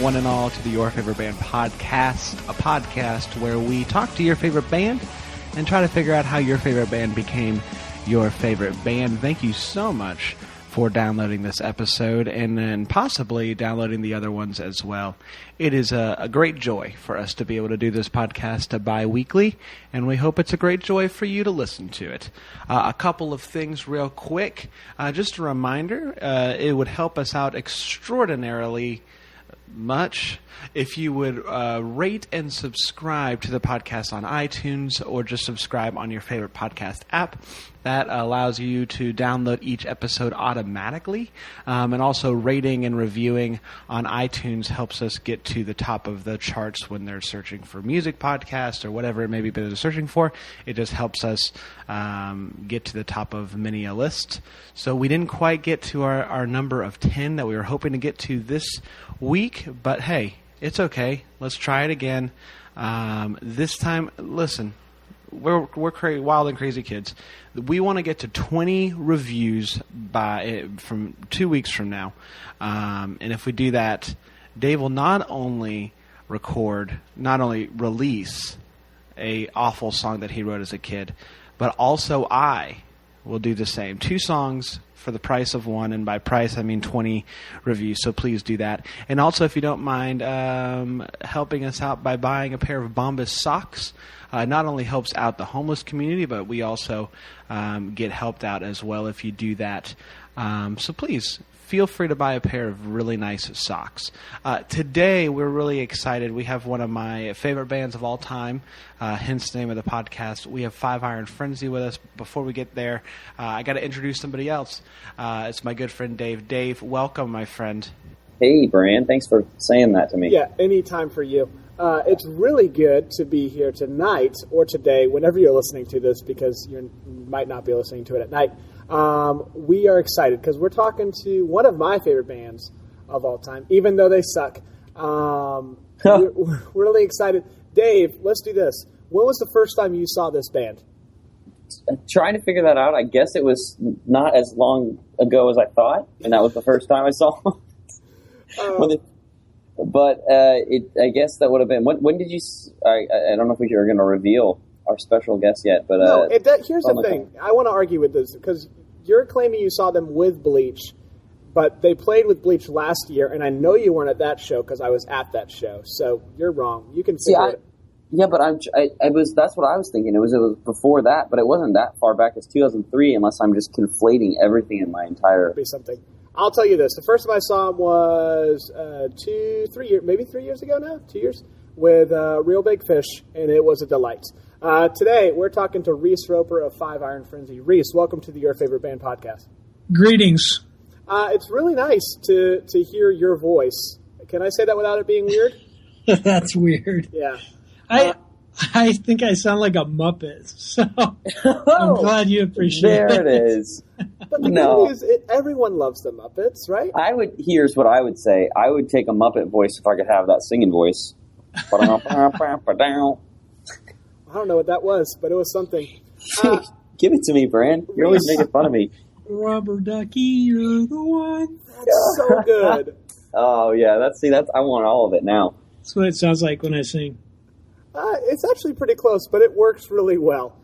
one and all, to the Your Favorite Band podcast, a podcast where we talk to your favorite band and try to figure out how your favorite band became your favorite band. Thank you so much for downloading this episode and then possibly downloading the other ones as well. It is a great joy for us to be able to do this podcast bi-weekly, and we hope it's a great joy for you to listen to it. A couple of things real quick. Just a reminder, it would help us out extraordinarily much if you would rate and subscribe to the podcast on iTunes, or just subscribe on your favorite podcast app. That allows you to download each episode automatically. And also rating and reviewing on iTunes helps us get to the top of the charts when they're searching for music podcasts or whatever it may be they're searching for. It just helps us get to the top of many a list. So we didn't quite get to our number of 10 that we were hoping to get to this week, but hey, it's okay. Let's try it again. This time, listen, we're wild and crazy kids. We want to get to 20 reviews from 2 weeks from now. And if we do that, Dave will not only release a awful song that he wrote as a kid, but also I will do the same. 2 songs for the price of one, and by price I mean 20 reviews, so please do that. And also, if you don't mind helping us out by buying a pair of Bombas socks, not only helps out the homeless community, but we also get helped out as well if you do that. So please, feel free to buy a pair of really nice socks. Today, we're really excited. We have one of my favorite bands of all time, hence the name of the podcast. We have Five Iron Frenzy with us. Before we get there, I got to introduce somebody else. It's my good friend Dave. Dave, welcome, my friend. Hey, Brian. Thanks for saying that to me. Yeah, anytime for you. It's really good to be here tonight or today, whenever you're listening to this, because you might not be listening to it at night. We are excited because we're talking to one of my favorite bands of all time, even though they suck. We're really excited. Dave, let's do this. When was the first time you saw this band? Trying to figure that out. I guess it was not as long ago as I thought, and that was the first time I saw them. I guess that would have been. When did you? I don't know if we are going to reveal our special guest yet, but no. Here's the thing. I want to argue with this because you're claiming you saw them with Bleach, but they played with Bleach last year, and I know you weren't at that show because I was at that show. So you're wrong. You can figure it. Yeah, but that's what I was thinking. It was before that, but it wasn't that far back as 2003, unless I'm just conflating everything in my entire. Be something. I'll tell you this. The first time I saw him was 3 years ago now, 2 years, with Real Big Fish, and it was a delight. Today, we're talking to Reese Roper of Five Iron Frenzy. Reese, welcome to the Your Favorite Band podcast. Greetings. It's really nice to hear your voice. Can I say that without it being weird? That's weird. Yeah. I think I sound like a Muppet, so I'm glad you appreciate it. There it is. But the thing is, everyone loves the Muppets, right? Here's what I would say. I would take a Muppet voice if I could have that singing voice. I don't know what that was, but it was something. Give it to me, Brian. You're always making fun of me. Rubber ducky, you're the one. That's so good. Oh, yeah. I want all of it now. That's what it sounds like when I sing. It's actually pretty close, but it works really well.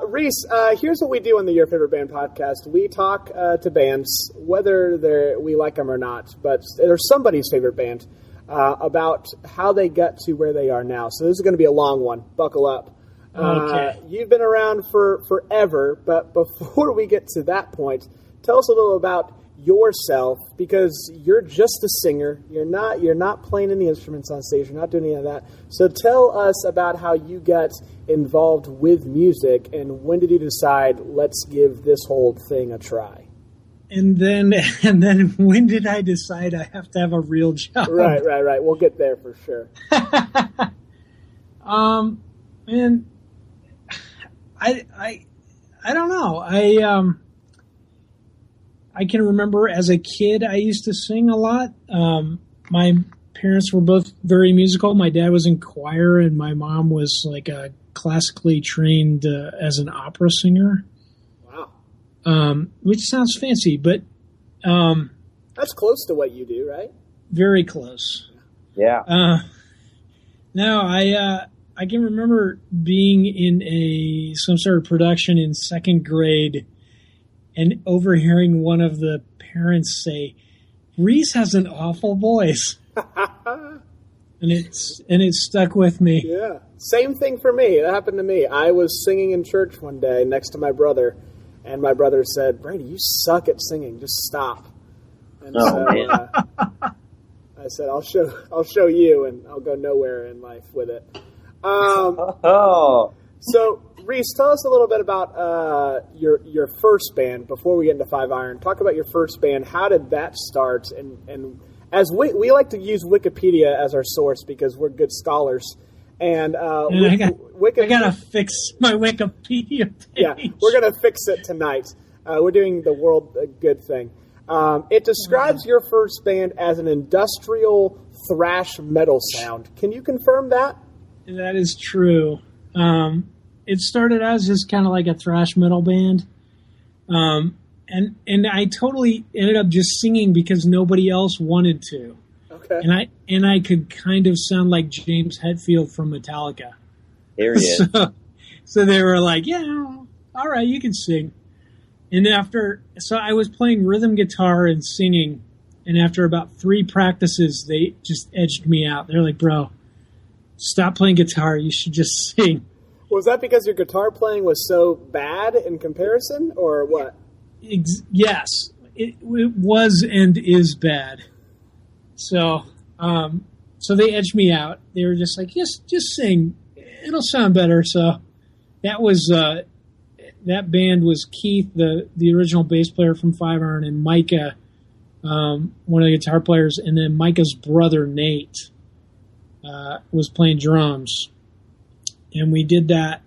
Reese, here's what we do on the Your Favorite Band podcast. We talk to bands, whether we like them or not, but they're somebody's favorite band, about how they got to where they are now. So this is going to be a long one. Buckle up. Okay. You've been around for forever, but before we get to that point, tell us a little about yourself, because you're just a singer. You're not playing any instruments on stage. You're not doing any of that. So tell us about how you got involved with music, and when did you decide, let's give this whole thing a try? And then when did I decide I have to have a real job? Right. We'll get there for sure. Man, I don't know. I can remember as a kid I used to sing a lot. My parents were both very musical. My dad was in choir, and my mom was like a classically trained as an opera singer. Wow. Which sounds fancy, but That's close to what you do, right? Very close. Yeah. No, I can remember being in some sort of production in second grade and overhearing one of the parents say, "Reese has an awful voice." and it stuck with me. Yeah. Same thing for me. That happened to me. I was singing in church one day next to my brother, and my brother said, "Brady, you suck at singing. Just stop." And man. I said, "I'll show you, and I'll go nowhere in life with it." So, Reese, tell us a little bit about your first band before we get into Five Iron. Talk about your first band. How did that start? And as we like to use Wikipedia as our source because we're good scholars. And I gotta fix my Wikipedia page. Yeah, we're gonna fix it tonight. We're doing the world a good thing. It describes your first band as an industrial thrash metal sound. Can you confirm that? That is true. It started out as just kind of like a thrash metal band. And I totally ended up just singing because nobody else wanted to. Okay. And I could kind of sound like James Hetfield from Metallica. There he is. So they were like, "Yeah, all right, you can sing." And so I was playing rhythm guitar and singing, and after about 3 practices, they just edged me out. They're like, "Bro, stop playing guitar. You should just sing." Was that because your guitar playing was so bad in comparison, or what? Yes, it was and is bad. So they edged me out. They were just like, just sing. It'll sound better. So that was that band was Keith, the original bass player from Five Iron, and Micah, one of the guitar players, and then Micah's brother Nate was playing drums. And we did that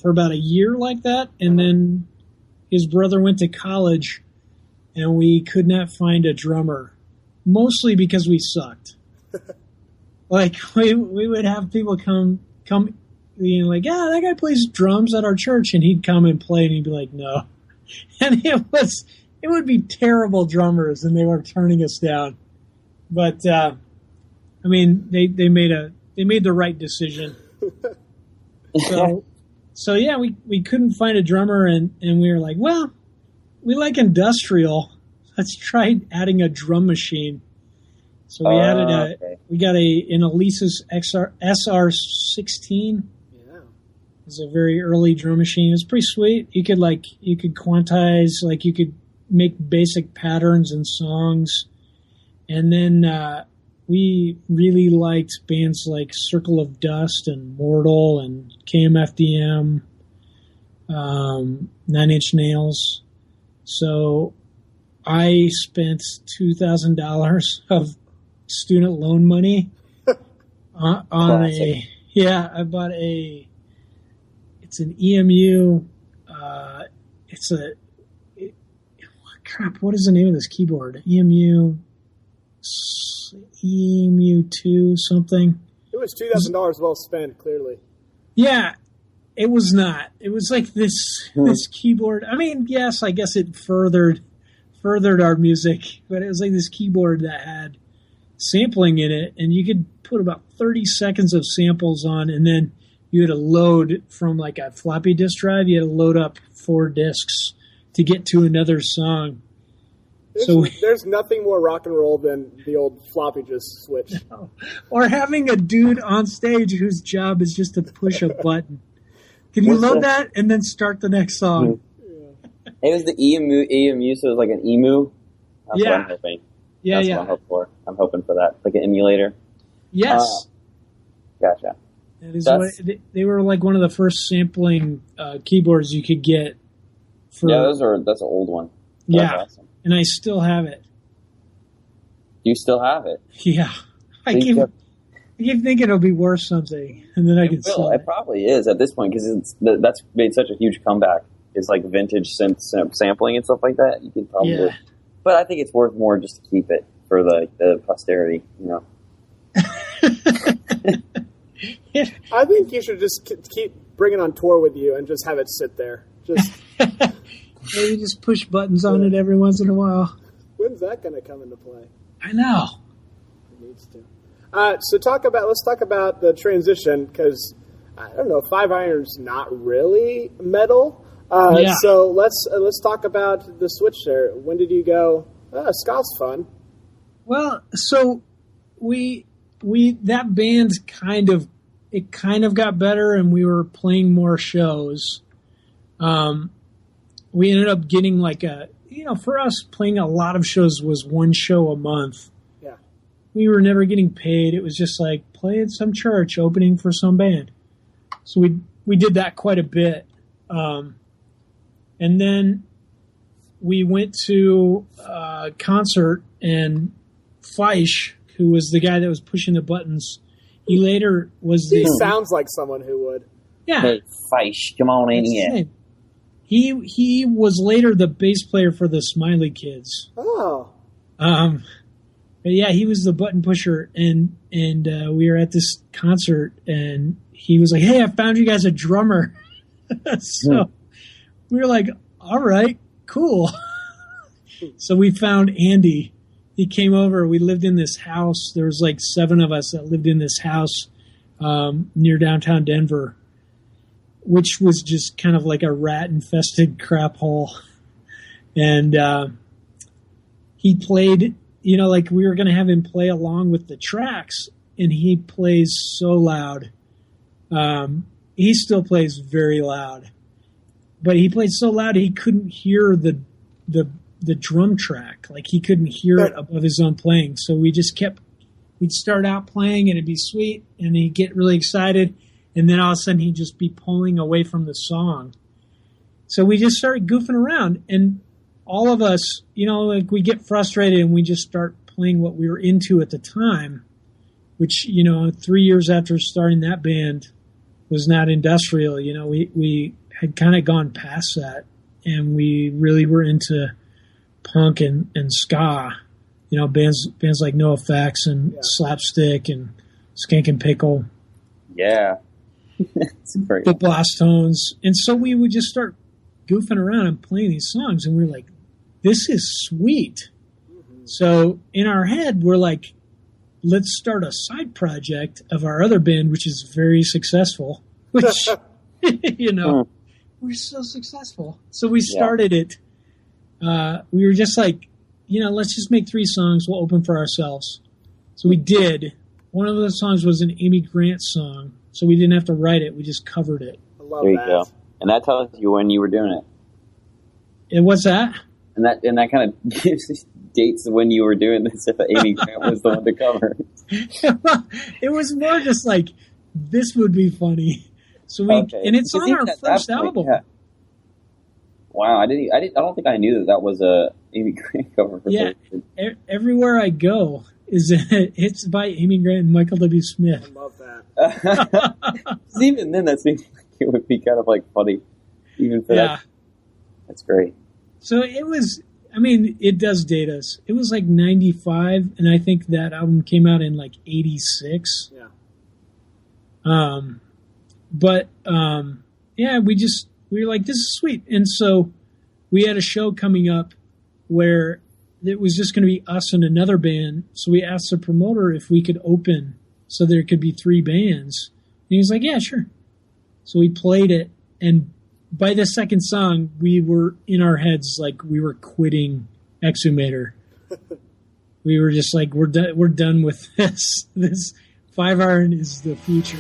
for about a year like that, and then his brother went to college, and we could not find a drummer, mostly because we sucked. Like, we would have people come, like, "Yeah, that guy plays drums at our church," and he'd come and play, and he'd be like, "No." And it would be terrible drummers, and they were turning us down. But, I mean, they made the right decision. So yeah, we couldn't find a drummer, and we were like, well, we like industrial. Let's try adding a drum machine. So we we got an Alesis SR16. Yeah. It's a very early drum machine. It's pretty sweet. You could quantize, like you could make basic patterns and songs. And then we really liked bands like Circle of Dust and Mortal and KMFDM, 9 Inch Nails. So I spent $2,000 of student loan money on I bought it's an EMU, what is the name of this keyboard? EMU 2 something. It was $2,000 well spent, clearly. Yeah, it was not. It was like this keyboard. I mean, yes, I guess it furthered our music, but it was like this keyboard that had sampling in it, and you could put about 30 seconds of samples on, and then you had to load from like a floppy disk drive. You had to load up 4 discs to get to another song. There's nothing more rock and roll than the old floppy disk switch. No. Or having a dude on stage whose job is just to push a button. Can you load that and then start the next song? It was the EMU, so it was like an EMU. That's what I'm hoping. That's what I'm hoping for. I'm hoping for that, like an emulator. Yes. Gotcha. They were like one of the first sampling keyboards you could get. That's an old one. That's awesome. And I still have it. You still have it? Yeah. I keep thinking it'll be worth something, and then I can sell it. It probably is at this point, because that's made such a huge comeback. It's like vintage synth sampling and stuff like that. You can probably... Yeah. But I think it's worth more just to keep it for the posterity, you know. I think you should just keep bringing it on tour with you and just have it sit there. Just maybe just push buttons on it every once in a while. When's that going to come into play? I know. It needs to. Let's talk about the transition, because I don't know, Five Iron's not really metal. Yeah. So let's talk about the switch there. When did you go? Ska's fun. Well, so we that band kind of got better, and we were playing more shows. We ended up getting for us, playing a lot of shows was one show a month. Yeah. We were never getting paid. It was just like play at some church, opening for some band. So we did that quite a bit. And then we went to a concert, and Feisch, who was the guy that was pushing the buttons, he later was the... He sounds like someone who would. Yeah. Hey, Feisch, come on in here. He was later the bass player for the Smiley Kids. Oh. But yeah, he was the button pusher, and we were at this concert, and he was like, "Hey, I found you guys a drummer." So we were like, "All right, cool." So we found Andy. He came over. We lived in this house. There was like 7 of us that lived in this house near downtown Denver, which was just kind of like a rat-infested crap hole. And he played, we were going to have him play along with the tracks, and he plays so loud. He still plays very loud. But he played so loud he couldn't hear the drum track. Like, he couldn't hear it above his own playing. So we'd start out playing, and it'd be sweet, and he'd get really excited, and then all of a sudden he'd just be pulling away from the song. So we just started goofing around, and all of us, we get frustrated, and we just start playing what we were into at the time, which, 3 years after starting that band was not industrial. We had kind of gone past that, and we really were into punk and ska, bands like NoFX and Slapstick and Skank and Pickle. Yeah. It's great. The Blast Tones. And so we would just start goofing around and playing these songs, and we were like, this is sweet. Mm-hmm. So in our head, we're like, let's start a side project of our other band, which is very successful, which, we're so successful. So we started it. We were just like, let's just make 3 songs. We'll open for ourselves. So we did. One of those songs was an Amy Grant song, so we didn't have to write it. We just covered it. I love there you that. go. And that tells you when you were doing it. And what's that? And that kind of gives dates of when you were doing this, if Amy Grant was the one to cover. It was more just like, this would be funny. So and it's on our first album. Yeah. Wow, I don't think I knew that was a Amy Grant cover. Everywhere I go it's by Amy Grant and Michael W. Smith. I love that. Even then, that seems like it would be kind of like funny, even for that. That's great. So it was. I mean, it does date us. It was like 95, and I think that album came out in like 86. Yeah. We were like, this is sweet. And so we had a show coming up where it was just going to be us and another band. So we asked the promoter if we could open so there could be 3 bands. And he was like, yeah, sure. So we played it. And by the second song, we were in our heads like we were quitting Exhumator. We were just like, we're done with this. This 5 Iron is the future.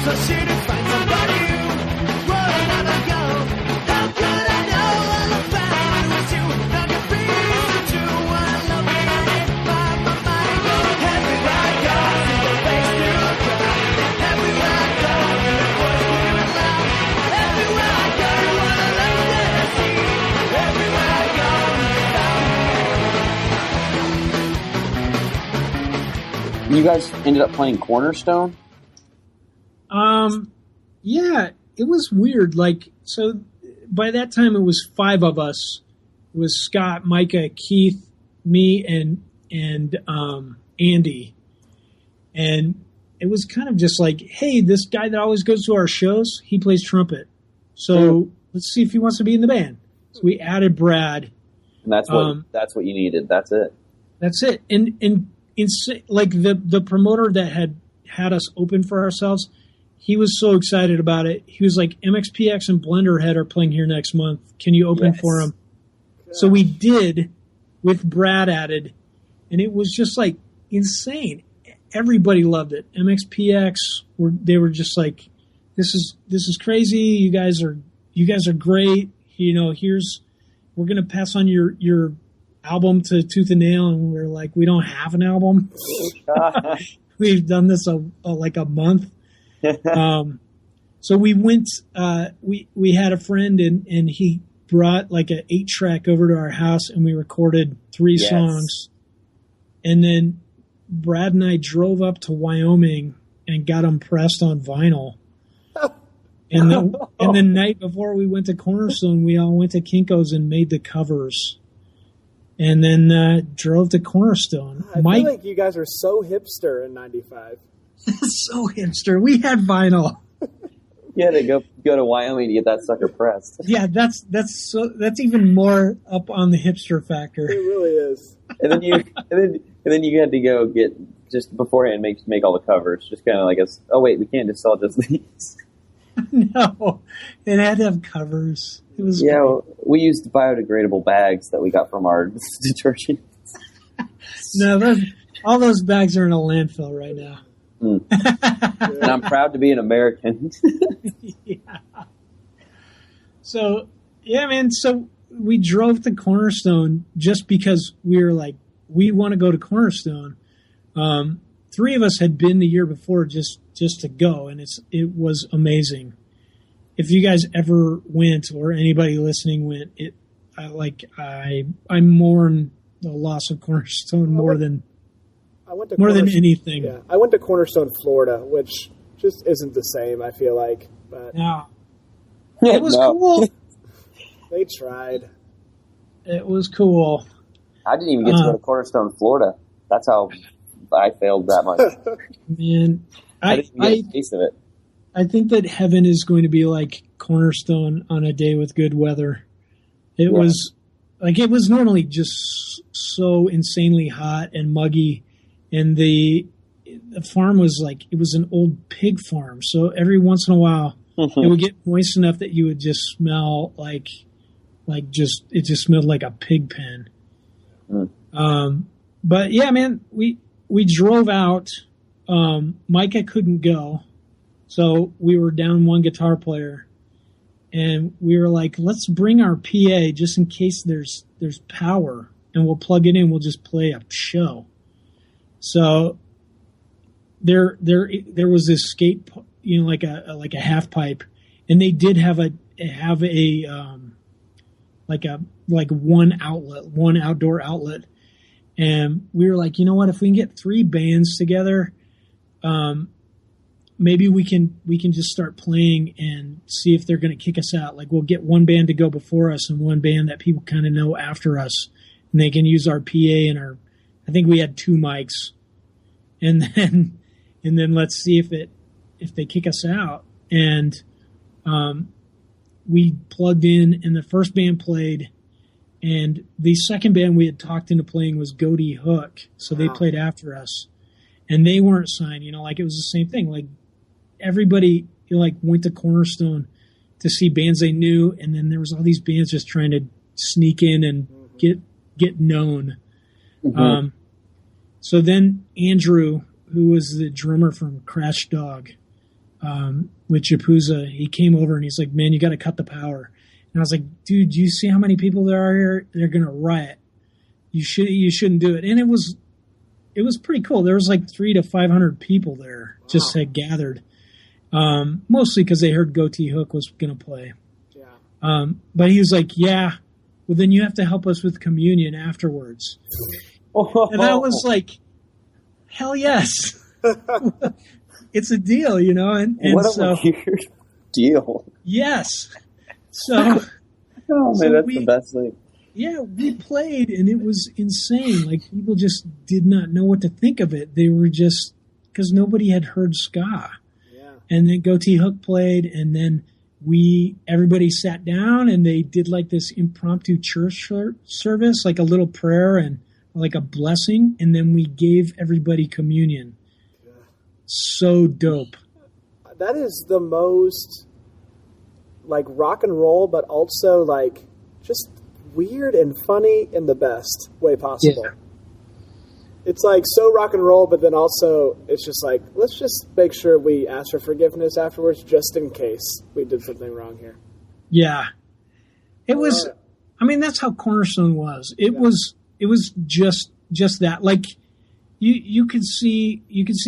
So she to find somebody who would never go. How could I know all about it was you? Now the reason to one love me and by my mind. Everywhere I go, see your face through a crowd. Everywhere I go, hear your voice screaming loud. Everywhere I go, you wanna look that I see. Everywhere I go, you found me. You guys ended up playing Cornerstone? Yeah, it was weird. Like, so by that time it was 5 of us. It was Scott, Micah, Keith, me, and Andy. And it was kind of just like, hey, this guy that always goes to our shows, he plays trumpet. So let's see if he wants to be in the band. So we added Brad. And that's what you needed. That's it. That's it. And like the promoter that had us open for ourselves, he was so excited about it. He was like, MXPX and Blenderhead are playing here next month. Can you open for them? So we did, with Brad added, and it was just like insane. Everybody loved it. MXPX they were just like, this is crazy. You guys are great. You know, we're gonna pass on your album to Tooth and Nail, and we're like, we don't have an album. We've done this like a month. So we went. We had a friend, and he brought like an 8-track over to our house, and we recorded 3 songs, and then Brad and I drove up to Wyoming and got them pressed on vinyl. And the night before we went to Cornerstone, we all went to Kinko's and made the covers. And then drove to Cornerstone. I feel like you guys were so hipster in '95. So hipster. We had vinyl. You had to go to Wyoming to get that sucker pressed. Yeah, that's even more up on the hipster factor. It really is. And then you had to go get just beforehand make all the covers. Just kind of like we can't just sell just these. No, it had to have covers. It was we used biodegradable bags that we got from our detergent. No, all those bags are in a landfill right now. And I'm proud to be an American. Yeah. So, yeah, man. So we drove to Cornerstone just because we were like, we want to go to Cornerstone. 3 of us had been the year before just to go, and it was amazing. If you guys ever went, or anybody listening went, I mourn the loss of Cornerstone more than anything. Yeah, I went to Cornerstone, Florida, which just isn't the same. I feel like, but no, it was cool. They tried. It was cool. I didn't even get to go to Cornerstone, Florida. That's how I failed that much. Man, I didn't even get a taste of it. I think that heaven is going to be like Cornerstone on a day with good weather. It was normally just so insanely hot and muggy, and the farm was it was an old pig farm. So every once in a while, it would get moist enough that you would just smell it just smelled like a pig pen. But yeah, man, we drove out. Micah couldn't go, so we were down one guitar player, and we were like, let's bring our PA just in case there's power, and we'll plug it in. We'll just play a show. So there was this skate, like a half pipe, and they did have one outdoor outlet. And we were like, you know what? If we can get 3 bands together, maybe we can just start playing and see if they're going to kick us out. Like, we'll get one band to go before us and one band that people kind of know after us, and they can use our PA and I think we had 2 mics, and then let's see if they kick us out. And we plugged in, and the first band played. And the second band we had talked into playing was Goatee Hook, so they played after us, and they weren't signed. It was the same thing. Like, everybody went to Cornerstone to see bands they knew, and then there was all these bands just trying to sneak in and get known. Mm-hmm. So then Andrew, who was the drummer from Crash Dog, with Japuza, he came over and he's like, "Man, you got to cut the power." And I was like, dude, do you see how many people there are here? They're going to riot. You shouldn't do it. And it was pretty cool. There was 300 to 500 people there just had gathered. Mostly because they heard Goatee Hook was going to play. Yeah. But he was like, yeah, well, then you have to help us with communion afterwards. And I was like, hell yes. It's a deal, and what a weird deal. Yes. So, that's the best thing. Yeah, we played, and it was insane. Like, people just did not know what to think of it. They were just because nobody had heard ska. Yeah. And then Goatee Hook played, and then everybody sat down, and they did like this impromptu church service, like a little prayer and like a blessing, and then we gave everybody communion. Yeah. So dope. That is the most like rock and roll, but also like just weird and funny in the best way possible. Yeah. It's like so rock and roll, but then also it's just like, let's just make sure we ask for forgiveness afterwards, just in case we did something wrong here. Yeah. It was, I mean, that's how Cornerstone was. It was just that. Like you could see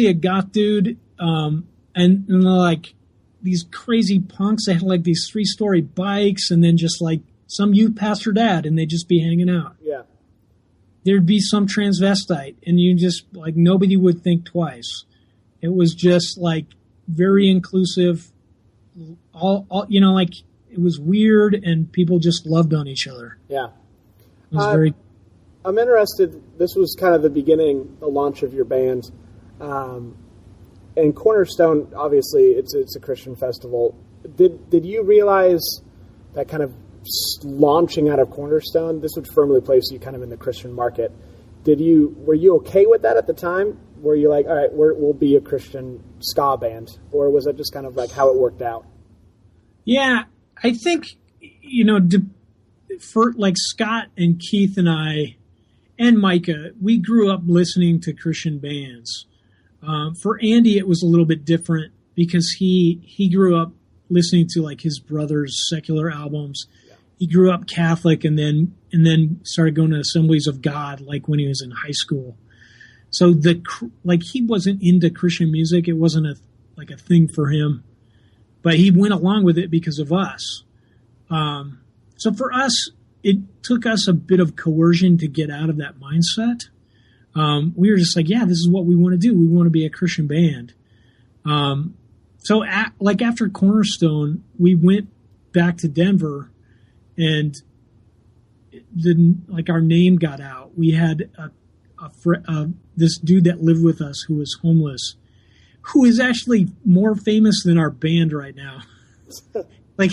a goth dude, and like these crazy punks that had like these 3-story bikes, and then just like some youth pastor dad, and they'd just be hanging out. Yeah. There'd be some transvestite, and you just like nobody would think twice. It was just like very inclusive. All like it was weird, and people just loved on each other. Yeah. It was very. I'm interested. This was kind of the beginning, the launch of your band, and Cornerstone. Obviously, it's a Christian festival. Did you realize that kind of launching out of Cornerstone, this would firmly place you kind of in the Christian market? Were you okay with that at the time? Were you like, all right, we'll be a Christian ska band, or was it just kind of like how it worked out? Yeah, I think for like Scott and Keith and I and Micah, we grew up listening to Christian bands. For Andy, it was a little bit different because he grew up listening to like his brother's secular albums. Yeah. He grew up Catholic and then started going to Assemblies of God like when he was in high school. So he wasn't into Christian music. It wasn't a thing for him, but he went along with it because of us. So for us, it took us a bit of coercion to get out of that mindset. We were just like, yeah, this is what we want to do. We want to be a Christian band. So after Cornerstone, we went back to Denver, and our name got out. We had this dude that lived with us who was homeless, who is actually more famous than our band right now,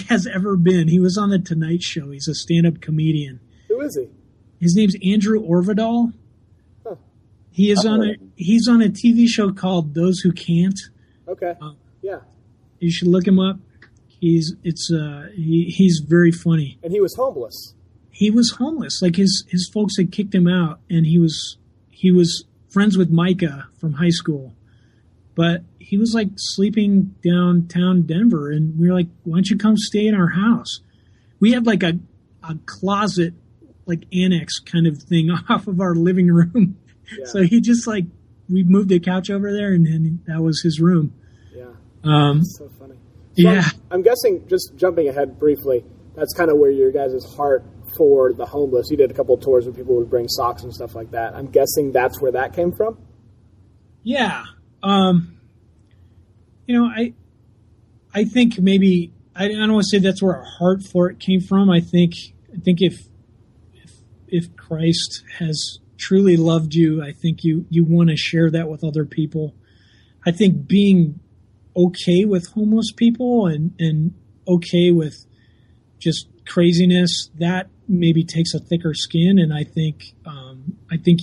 has ever been. He was on the Tonight Show. He's a stand-up comedian. Who is he? His name's Andrew Orvidal. Huh. He's on a TV show called Those Who Can't. Okay. Yeah. You should look him up. He's very funny. And he was homeless. He was homeless. Like his folks had kicked him out, and he was friends with Micah from high school. But he was like sleeping downtown Denver, and we were like, why don't you come stay in our house? We had like a closet, like annex kind of thing off of our living room. Yeah. So he just we moved the couch over there, and then that was his room. Yeah. That's so funny. So yeah. I'm guessing, just jumping ahead briefly, that's kind of where your guys' heart for the homeless. You did a couple of tours where people would bring socks and stuff like that. I'm guessing that's where that came from? Yeah. I think maybe I don't want to say that's where our heart for it came from. I think if Christ has truly loved you, I think you want to share that with other people. I think being okay with homeless people and okay with just craziness, that maybe takes a thicker skin, and I think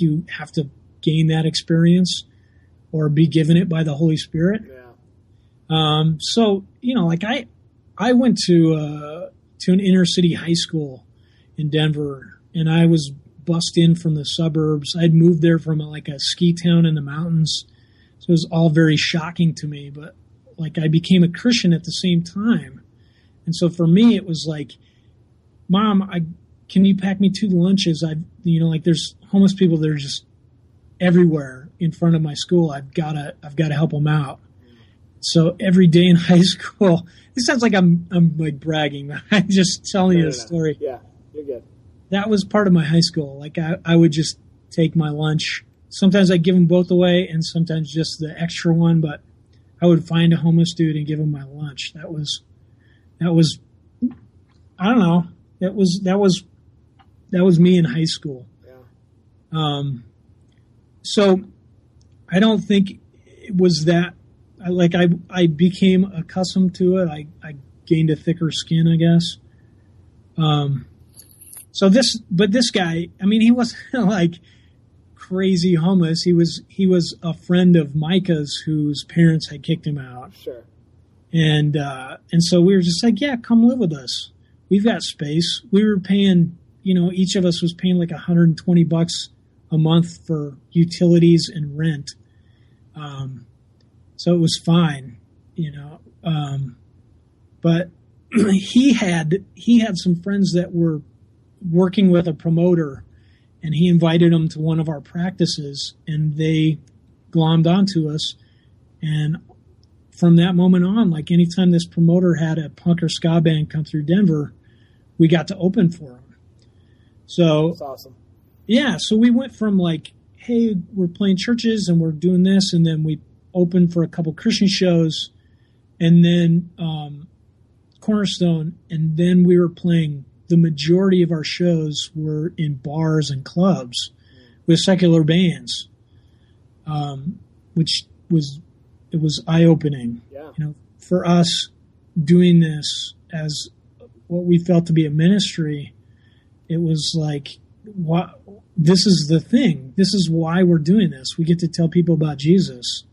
you have to gain that experience or be given it by the Holy Spirit. Yeah. So I went to an inner city high school in Denver, and I was bussed in from the suburbs. I'd moved there from a ski town in the mountains, so it was all very shocking to me. But I became a Christian at the same time, and so for me it was like, Mom, can you pack me 2 lunches? There's homeless people that are just everywhere in front of my school. I've got to help them out. So every day in high school, it sounds like I'm bragging, but I'm just telling you a story. Yeah, you're good. That was part of my high school. I would just take my lunch. Sometimes I'd give them both away, and sometimes just the extra one, but I would find a homeless dude and give him my lunch. That was I don't know. That was me in high school. Yeah. So I don't think was that I became accustomed to it. I gained a thicker skin, I guess. But this guy, I mean, he wasn't like crazy homeless. He was a friend of Micah's whose parents had kicked him out. Sure. And so we were just like, yeah, come live with us. We've got space. We were paying, each of us was paying like $120 a month for utilities and rent. So it was fine, but he had some friends that were working with a promoter, and he invited them to one of our practices, and they glommed onto us. And from that moment on, like anytime this promoter had a punk or ska band come through Denver, we got to open for him. So that's awesome. Yeah, so we went from like, hey, we're playing churches and we're doing this, and then we opened for a couple Christian shows, and then Cornerstone, and then we were playing. The majority of our shows were in bars and clubs with secular bands, which was eye-opening. Yeah. For us doing this as what we felt to be a ministry, it was like, what? This is the thing. This is why we're doing this. We get to tell people about Jesus.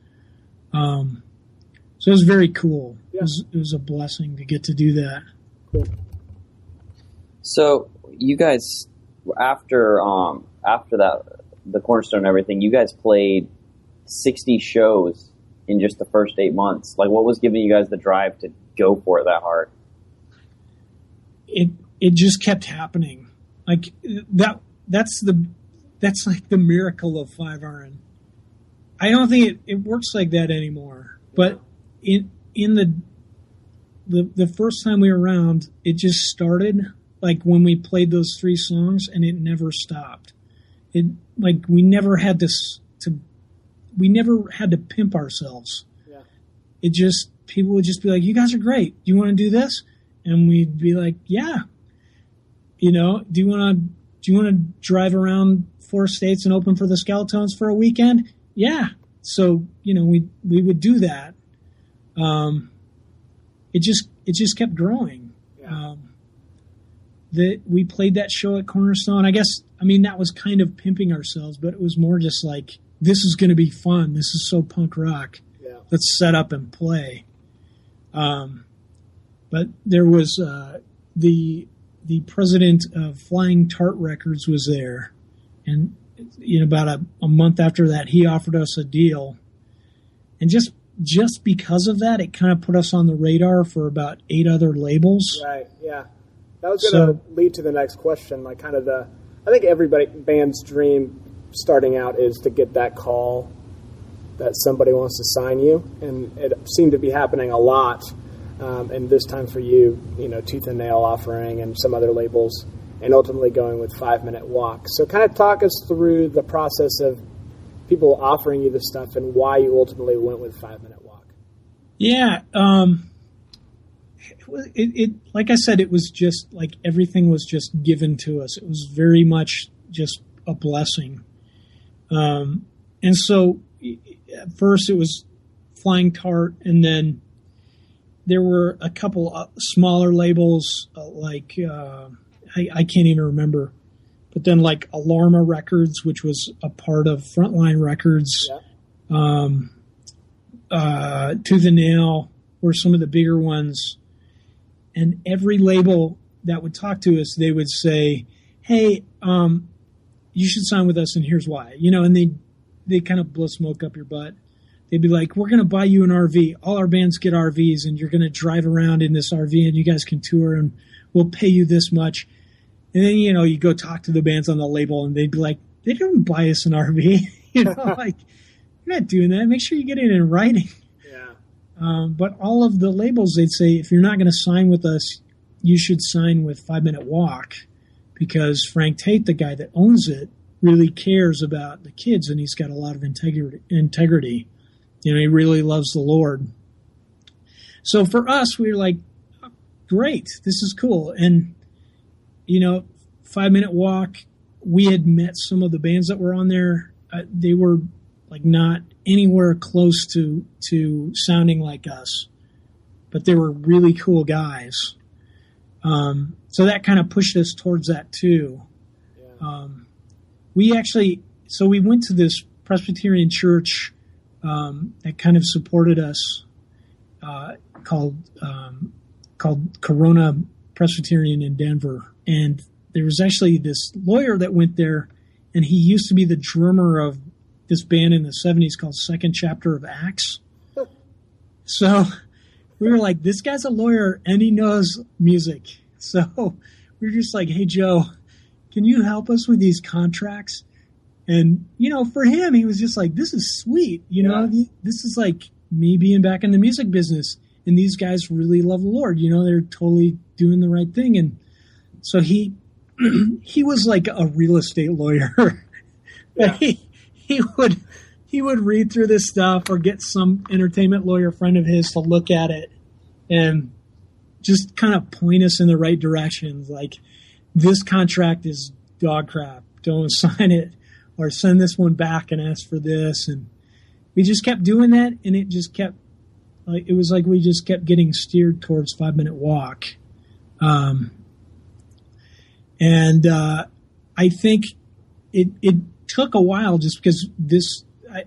So it was very cool. Yeah. It was a blessing to get to do that. Cool. So you guys, after that, the Cornerstone and everything, you guys played 60 shows in just the first 8 months. Like, what was giving you guys the drive to go for it that hard? It just kept happening. Like that's like the miracle of 5RN. I don't think it works like that anymore. But in the first time we were around, it just started. Like when we played those 3 songs, and it never stopped. We never had to pimp ourselves. Yeah. People would just be like, "You guys are great. Do you want to do this?" And we'd be like, "Yeah." Do you want to drive around 4 states and open for the Skeletones for a weekend? Yeah. So we would do that. It just kept growing. Yeah. We played that show at Cornerstone. I guess, that was kind of pimping ourselves, but it was more just like, this is going to be fun. This is so punk rock. Yeah. Let's set up and play. But there was the president of Flying Tart Records was there, and about a month after that, he offered us a deal, and just because of that, it kind of put us on the radar for about 8 other labels. Right. Yeah. That was going to lead to the next question, like kind of I think band's dream starting out is to get that call that somebody wants to sign you, and it seemed to be happening a lot, and this time for you, Tooth and Nail offering and some other labels, and ultimately going with 5 Minute Walk. So kind of talk us through the process of people offering you this stuff and why you ultimately went with 5 Minute Walk. Yeah, it like I said, it was just like everything was just given to us. It was very much just a blessing. And so at first it was Flying Tart, and then there were a couple smaller labels I can't even remember, but then like Alarma Records, which was a part of Frontline Records, yeah. Tooth and Nail were some of the bigger ones. And every label that would talk to us, they would say, "Hey, you should sign with us, and here's why." And they kind of blow smoke up your butt. They'd be like, "We're going to buy you an RV. All our bands get RVs, and you're going to drive around in this RV, and you guys can tour, and we'll pay you this much." And then, you go talk to the bands on the label, and they'd be like, "They didn't buy us an RV." Like, you're not doing that. Make sure you get it in writing. But all of the labels, they'd say, if you're not going to sign with us, you should sign with 5 Minute Walk, because Frank Tate, the guy that owns it, really cares about the kids, and he's got a lot of integrity. He really loves the Lord. So for us, we were like, great, this is cool. And, 5 Minute Walk, we had met some of the bands that were on there. They were like not anywhere close to sounding like us, but they were really cool guys. So that kind of pushed us towards that too. Yeah. We went to this Presbyterian church that kind of supported us, called Corona Presbyterian in Denver. And there was actually this lawyer that went there, and he used to be the drummer of this band in the 70s called Second Chapter of Acts. So we were like, this guy's a lawyer and he knows music. So we were just like, hey, Joe, can you help us with these contracts? And, for him, he was just like, this is sweet. This is like me being back in the music business. And these guys really love the Lord. They're totally doing the right thing. And so he was like a real estate lawyer. Yeah. He would read through this stuff or get some entertainment lawyer friend of his to look at it and just kind of point us in the right direction. Like, this contract is dog crap. Don't sign it, or send this one back and ask for this. And we just kept doing that, and it just kept, like, it was like we just kept getting steered towards 5 Minute Walk. I think it took a while just because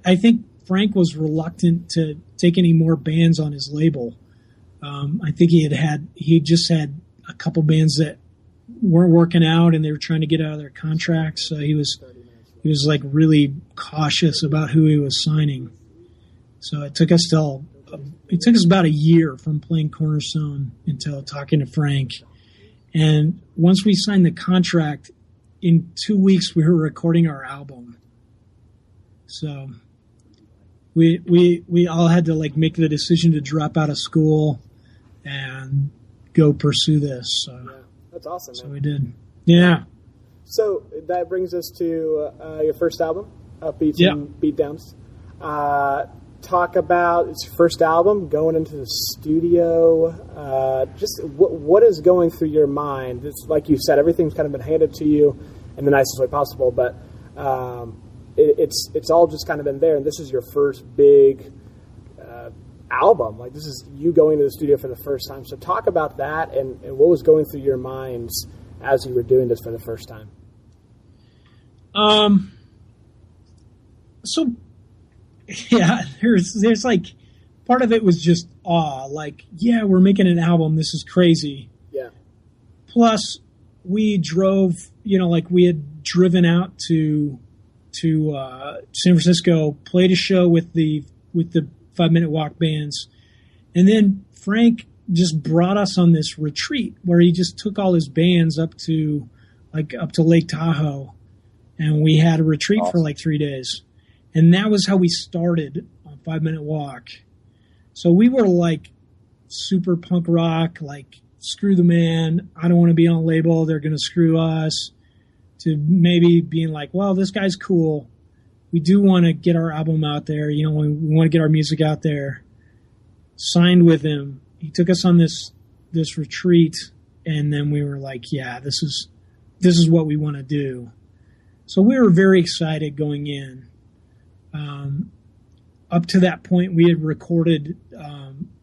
I think Frank was reluctant to take any more bands on his label. I think he just had a couple bands that weren't working out and they were trying to get out of their contracts. So he was like really cautious about who he was signing. So it took us about a year from playing Cornerstone until talking to Frank. And once we signed the contract, in 2 weeks we were recording our album. So we all had to like make the decision to drop out of school and go pursue this. So yeah, that's awesome. So man. we did. Yeah. So that brings us to your first album, Upbeats and Beatdowns. Talk about it's your first album, going into the studio. Just what is going through your mind? It's like you said, everything's kind of been handed to you in the nicest way possible, but it's all just kind of been there. And this is your first big album. Like, this is you going to the studio for the first time. So talk about that and what was going through your minds as you were doing this for the first time. So yeah, there's like part of it was just awe. Like, yeah, we're making an album. This is crazy. Yeah. Plus, we drove. Like we had driven out to San Francisco, played a show with the 5 Minute Walk bands, and then Frank just brought us on this retreat where he just took all his bands up to Lake Tahoe, and we had a retreat for like 3 days. And that was how we started on 5 Minute Walk. So we were like super punk rock, like screw the man, I don't want to be on a label, they're going to screw us, to maybe being like, well, this guy's cool. We do want to get our album out there. We want to get our music out there. Signed with him. He took us on this retreat, and then we were like, yeah, this is what we want to do. So we were very excited going in. Up to that point, we had recorded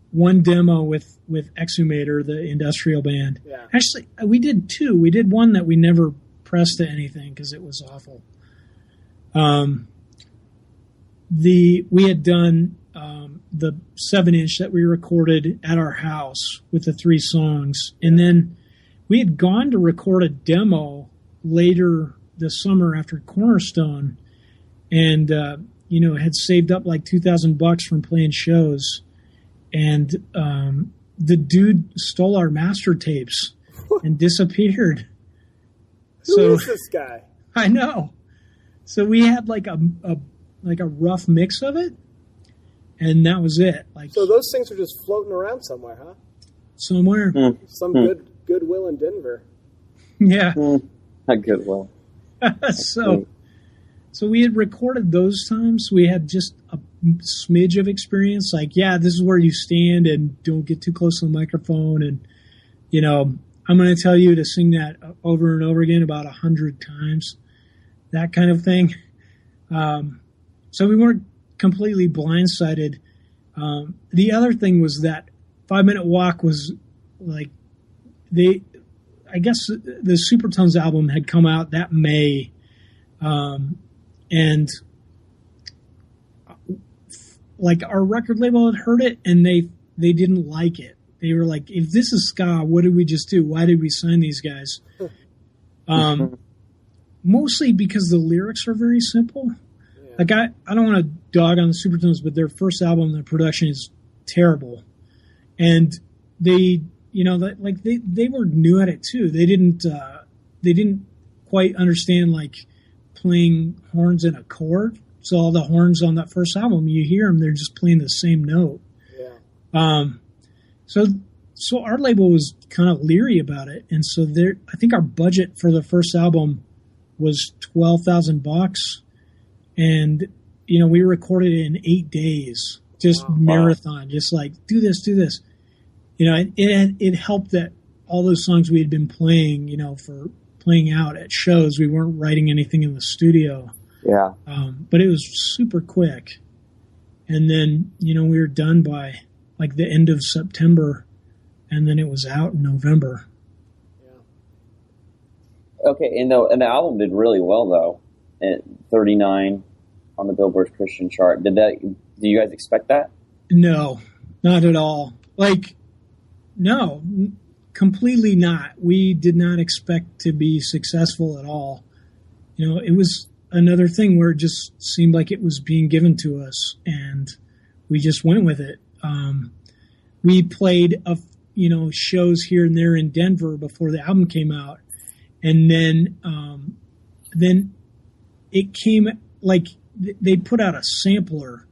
one demo with Exhumator, the industrial band. Yeah. Actually, we did two. We did one that we never pressed to anything because it was awful. We had done the 7-inch that we recorded at our house with the 3 songs, and then we had gone to record a demo later this summer after Cornerstone, and had saved up like $2,000 from playing shows, and the dude stole our master tapes and disappeared. Who is this guy? I know. So we had like a rough mix of it, and that was it. Like, so those things are just floating around somewhere, huh? Somewhere. Some goodwill in Denver. Yeah. Not goodwill. So we had recorded those times. We had just a smidge of experience. Like, yeah, this is where you stand and don't get too close to the microphone. And, I'm going to tell you to sing that over and over again about 100 times. That kind of thing. So we weren't completely blindsided. The other thing was that 5 Minute Walk was like I guess the Supertones album had come out that May, and like our record label had heard it and they didn't like it. They were like, if this is ska, what did we just do? Why did we sign these guys? Mostly because the lyrics are very simple. Yeah. Like I don't want to dog on the Supertones, but their first album, the production is terrible. And they, they were new at it too. They didn't quite understand like playing horns in a chord. So all the horns on that first album, you hear them, they're just playing the same note. Yeah. So our label was kind of leery about it, and so I think our budget for the first album was $12,000, and we recorded it in 8 days, just marathon, just like do this. It helped that all those songs we had been playing, for playing out at shows, we weren't writing anything in the studio. Yeah. But it was super quick, and then we were done by like the end of September, and then it was out in November. Yeah. Okay, and the album did really well though, at 39 on the Billboard Christian chart. Do you guys expect that? No, not at all. Like, no, completely not. We did not expect to be successful at all. It was another thing where it just seemed like it was being given to us, and we just went with it. We played shows here and there in Denver before the album came out, and then it came like they put out a sampler,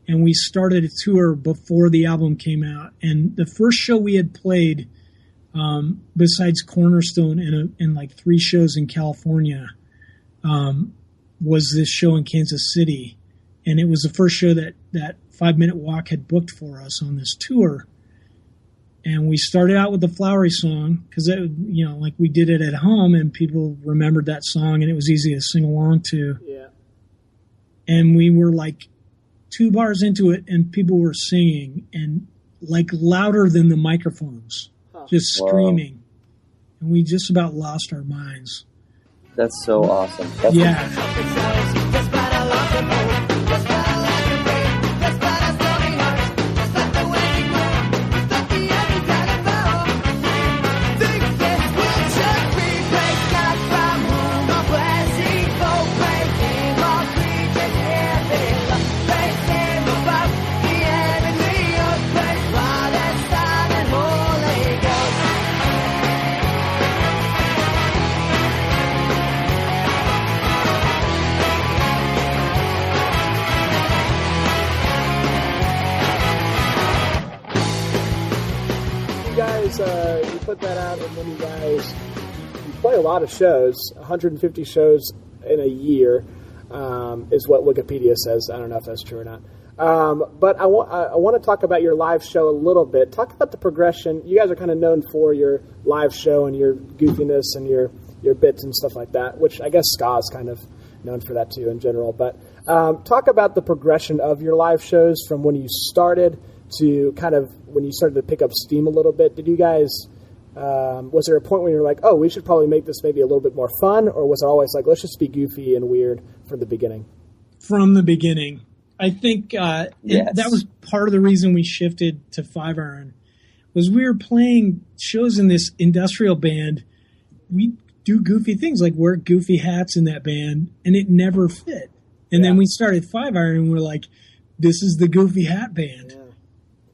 and we started a tour before the album came out. And the first show we had played, besides Cornerstone and like 3 shows in California, was this show in Kansas City, and it was the first show that 5 Minute Walk had booked for us on this tour. And we started out with the Flowery song because like we did it at home, and people remembered that song, and it was easy to sing along to. Yeah. And we were like 2 bars into it, and people were singing and like louder than the microphones, just screaming, and we just about lost our minds. That's so awesome. You put that out, and then you guys you play a lot of shows, 150 shows in a year, is what Wikipedia says. I don't know if that's true or not. But I want to talk about your live show a little bit. Talk about the progression. You guys are kind of known for your live show and your goofiness and your bits and stuff like that, which I guess ska is kind of known for that too in general. But talk about the progression of your live shows from when you started to kind of when you started to pick up steam a little bit. Did you guys, was there a point where you're like, oh, we should probably make this maybe a little bit more fun? Or was it always like, let's just be goofy and weird from the beginning? From the beginning. I think that was part of the reason we shifted to 5-iron, was we were playing shows in this industrial band. We do goofy things, like wear goofy hats in that band, and it never fit. And then we started 5-iron, and we're like, this is the goofy hat band. Yeah.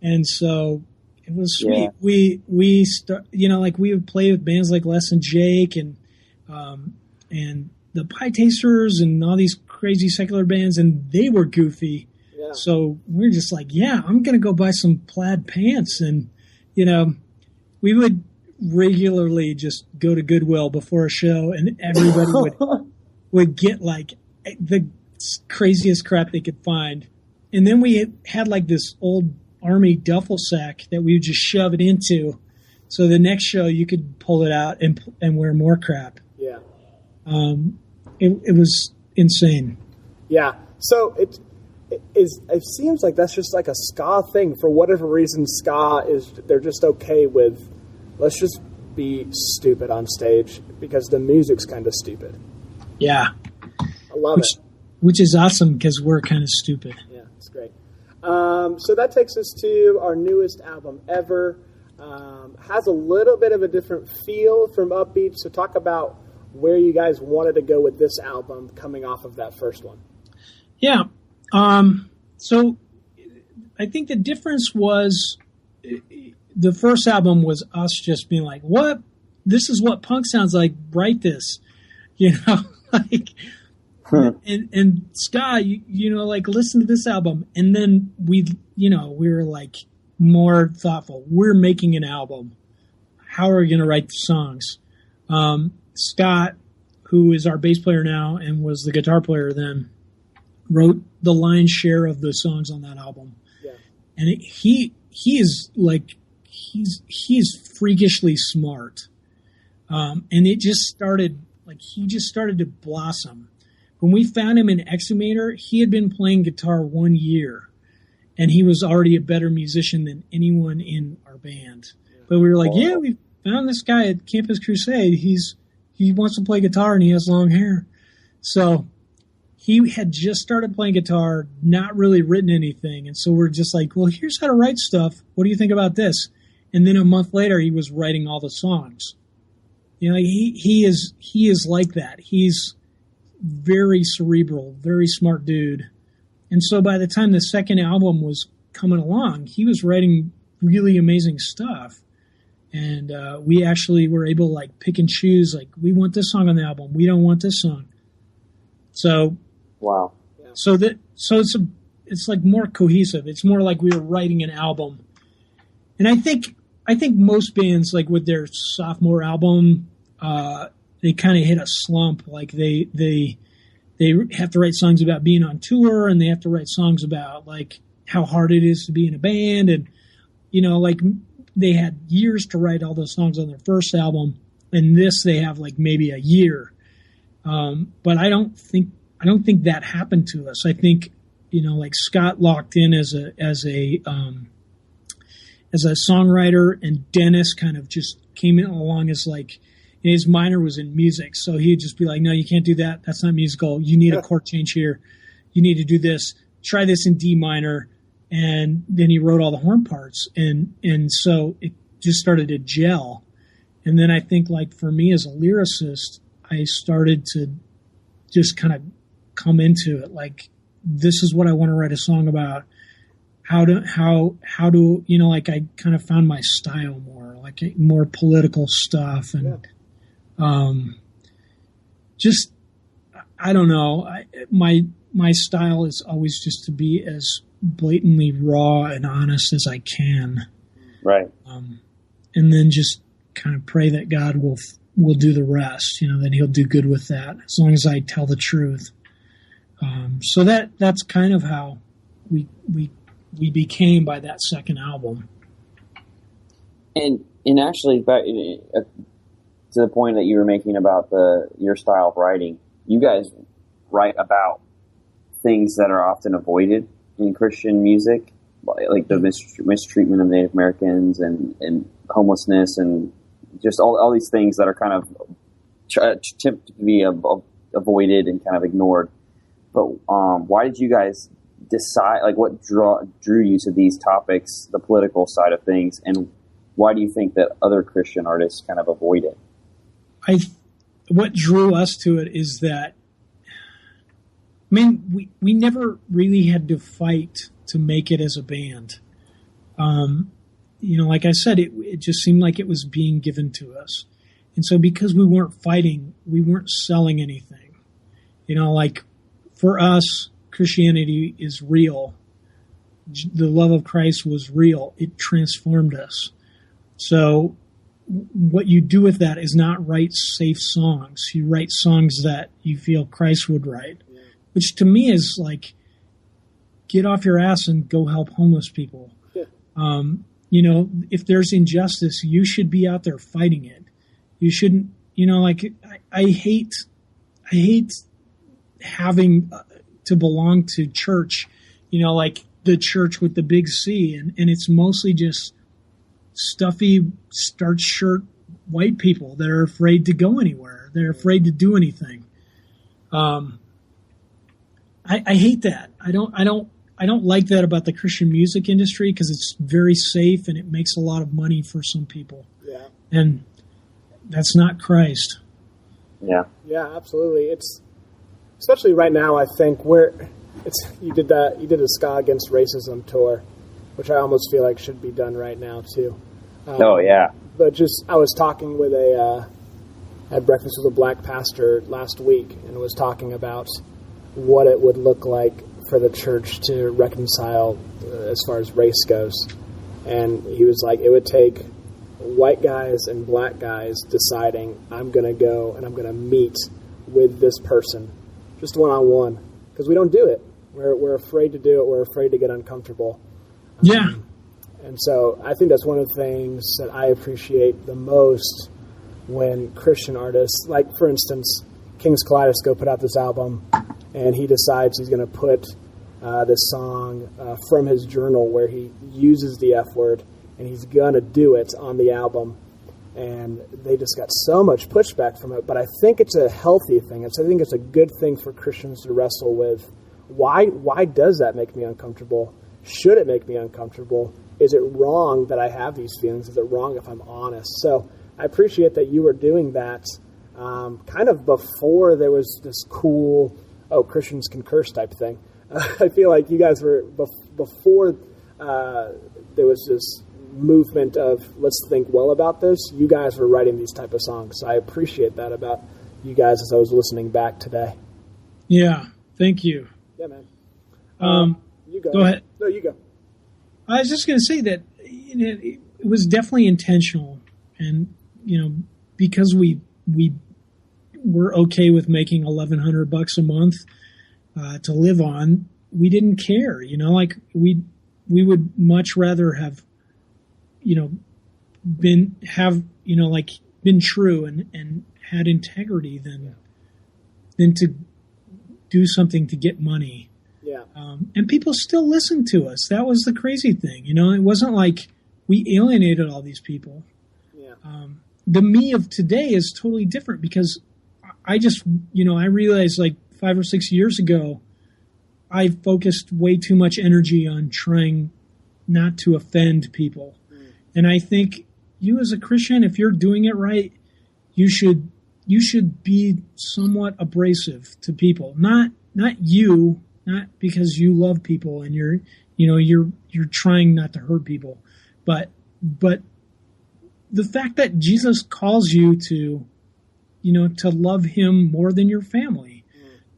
And so it was sweet. Yeah. We start, like we would play with bands like Les and Jake and the Pie Tasters and all these crazy secular bands, and they were goofy. Yeah. So we're just like, I'm going to go buy some plaid pants. And, we would regularly just go to Goodwill before a show, and everybody would get like the craziest crap they could find. And then we had like this old Army duffel sack that we would just shove it into, so the next show you could pull it out and wear more crap. Yeah. It was insane. Yeah. So it seems like that's just like a ska thing. For whatever reason, ska they're just okay with, let's just be stupid on stage because the music's kind of stupid. Yeah. I love it. Which is awesome because we're kind of stupid. Yeah, it's great. So that takes us to our newest album ever. Has a little bit of a different feel from Upbeat. So talk about where you guys wanted to go with this album coming off of that first one. Yeah. So I think the difference was the first album was us just being like, what? This is what punk sounds like. Write this, like, and ska, like listen to this album. And then we were like more thoughtful. We're making an album. How are we going to write the songs? Scott, who is our bass player now and was the guitar player then, wrote the lion's share of the songs on that album. Yeah. And he is like, he's freakishly smart. And it just started, like, he just started to blossom. When we found him in Exhumator, he had been playing guitar 1 year, and he was already a better musician than anyone in our band. But we were like, yeah, we found this guy at Campus Crusade. He wants to play guitar, and he has long hair. So he had just started playing guitar, not really written anything. And so we're just like, well, here's how to write stuff. What do you think about this? And then a month later, he was writing all the songs. He is like that. He's very cerebral, very smart dude. And so by the time the second album was coming along, he was writing really amazing stuff. And we actually were able to like pick and choose, like, we want this song on the album. We don't want this song. So, wow. So it's like more cohesive. It's more like we were writing an album. And I think most bands, like with their sophomore album, they kind of hit a slump. Like they have to write songs about being on tour, and they have to write songs about like how hard it is to be in a band, and like they had years to write all those songs on their first album, and this they have like maybe a year. But I don't think that happened to us. I think like Scott locked in as a songwriter, and Dennis kind of just came in along as like, his minor was in music, so he'd just be like, no, you can't do that. That's not musical. You need a chord change here. You need to do this. Try this in D minor. And then he wrote all the horn parts. And so it just started to gel. And then I think, like, for me as a lyricist, I started to just kind of come into it. Like, this is what I want to write a song about. How do like I kind of found my style more, like more political stuff, and just, I don't know. My style is always just to be as blatantly raw and honest as I can. Right. And then just kind of pray that God will do the rest, that he'll do good with that, as long as I tell the truth. So that's kind of how we became by that second album. And actually, back to the point that you were making about your style of writing, you guys write about things that are often avoided in Christian music, like the mistreatment of Native Americans and homelessness, and just all these things that are kind of attempt to be avoided and kind of ignored. But why did you guys decide, like, what drew you to these topics, the political side of things, and why do you think that other Christian artists kind of avoid it? What drew us to it is that, I mean, we never really had to fight to make it as a band. Like I said, it just seemed like it was being given to us. And so because we weren't fighting, we weren't selling anything. Like, for us, Christianity is real. The love of Christ was real. It transformed us. So what you do with that is not write safe songs. You write songs that you feel Christ would write, which to me is like, get off your ass and go help homeless people. Yeah. If there's injustice, you should be out there fighting it. You shouldn't, like, I hate having to belong to church like the church with the big C, and it's mostly just stuffy, starched shirt white people that are afraid to go anywhere. They're afraid to do anything. I hate that. I don't like that about the Christian music industry because it's very safe and it makes a lot of money for some people. Yeah. And that's not Christ. Yeah. Yeah, absolutely. It's especially right now. I think you did a ska against racism tour, which I almost feel like should be done right now too. Oh yeah. But I was talking with had breakfast with a black pastor last week, and was talking about what it would look like for the church to reconcile as far as race goes. And he was like, it would take white guys and black guys deciding, I'm going to go and I'm going to meet with this person, just one-on-one, because we don't do it. We're afraid to do it. We're afraid to get uncomfortable. Yeah. And so I think that's one of the things that I appreciate the most when Christian artists, like, for instance, King's Kaleidoscope put out this album, and he decides he's going to put this song from his journal where he uses the F word, and he's going to do it on the album. And they just got so much pushback from it. But I think it's a healthy thing. I think it's a good thing for Christians to wrestle with. Why does that make me uncomfortable? Should it make me uncomfortable? Is it wrong that I have these feelings? Is it wrong if I'm honest? So I appreciate that you were doing that kind of before there was this cool, Christians can curse type thing. I feel like you guys were, before there was this movement of let's think well about this, you guys were writing these type of songs. So I appreciate that about you guys as I was listening back today. Yeah, thank you. Yeah, man. You go. Go ahead. No, you go. I was just going to say that it was definitely intentional, and because we were okay with making $1,100 a month to live on, we didn't care. Like we would much rather have been true and had integrity than to do something to get money. Yeah. And people still listen to us. That was the crazy thing. It wasn't like we alienated all these people. Yeah. The me of today is totally different because I just, I realized like 5 or 6 years ago, I focused way too much energy on trying not to offend people. And I think you as a Christian, if you're doing it right, you should be somewhat abrasive to people. Not because you love people and you're trying not to hurt people, but the fact that Jesus calls you to love him more than your family,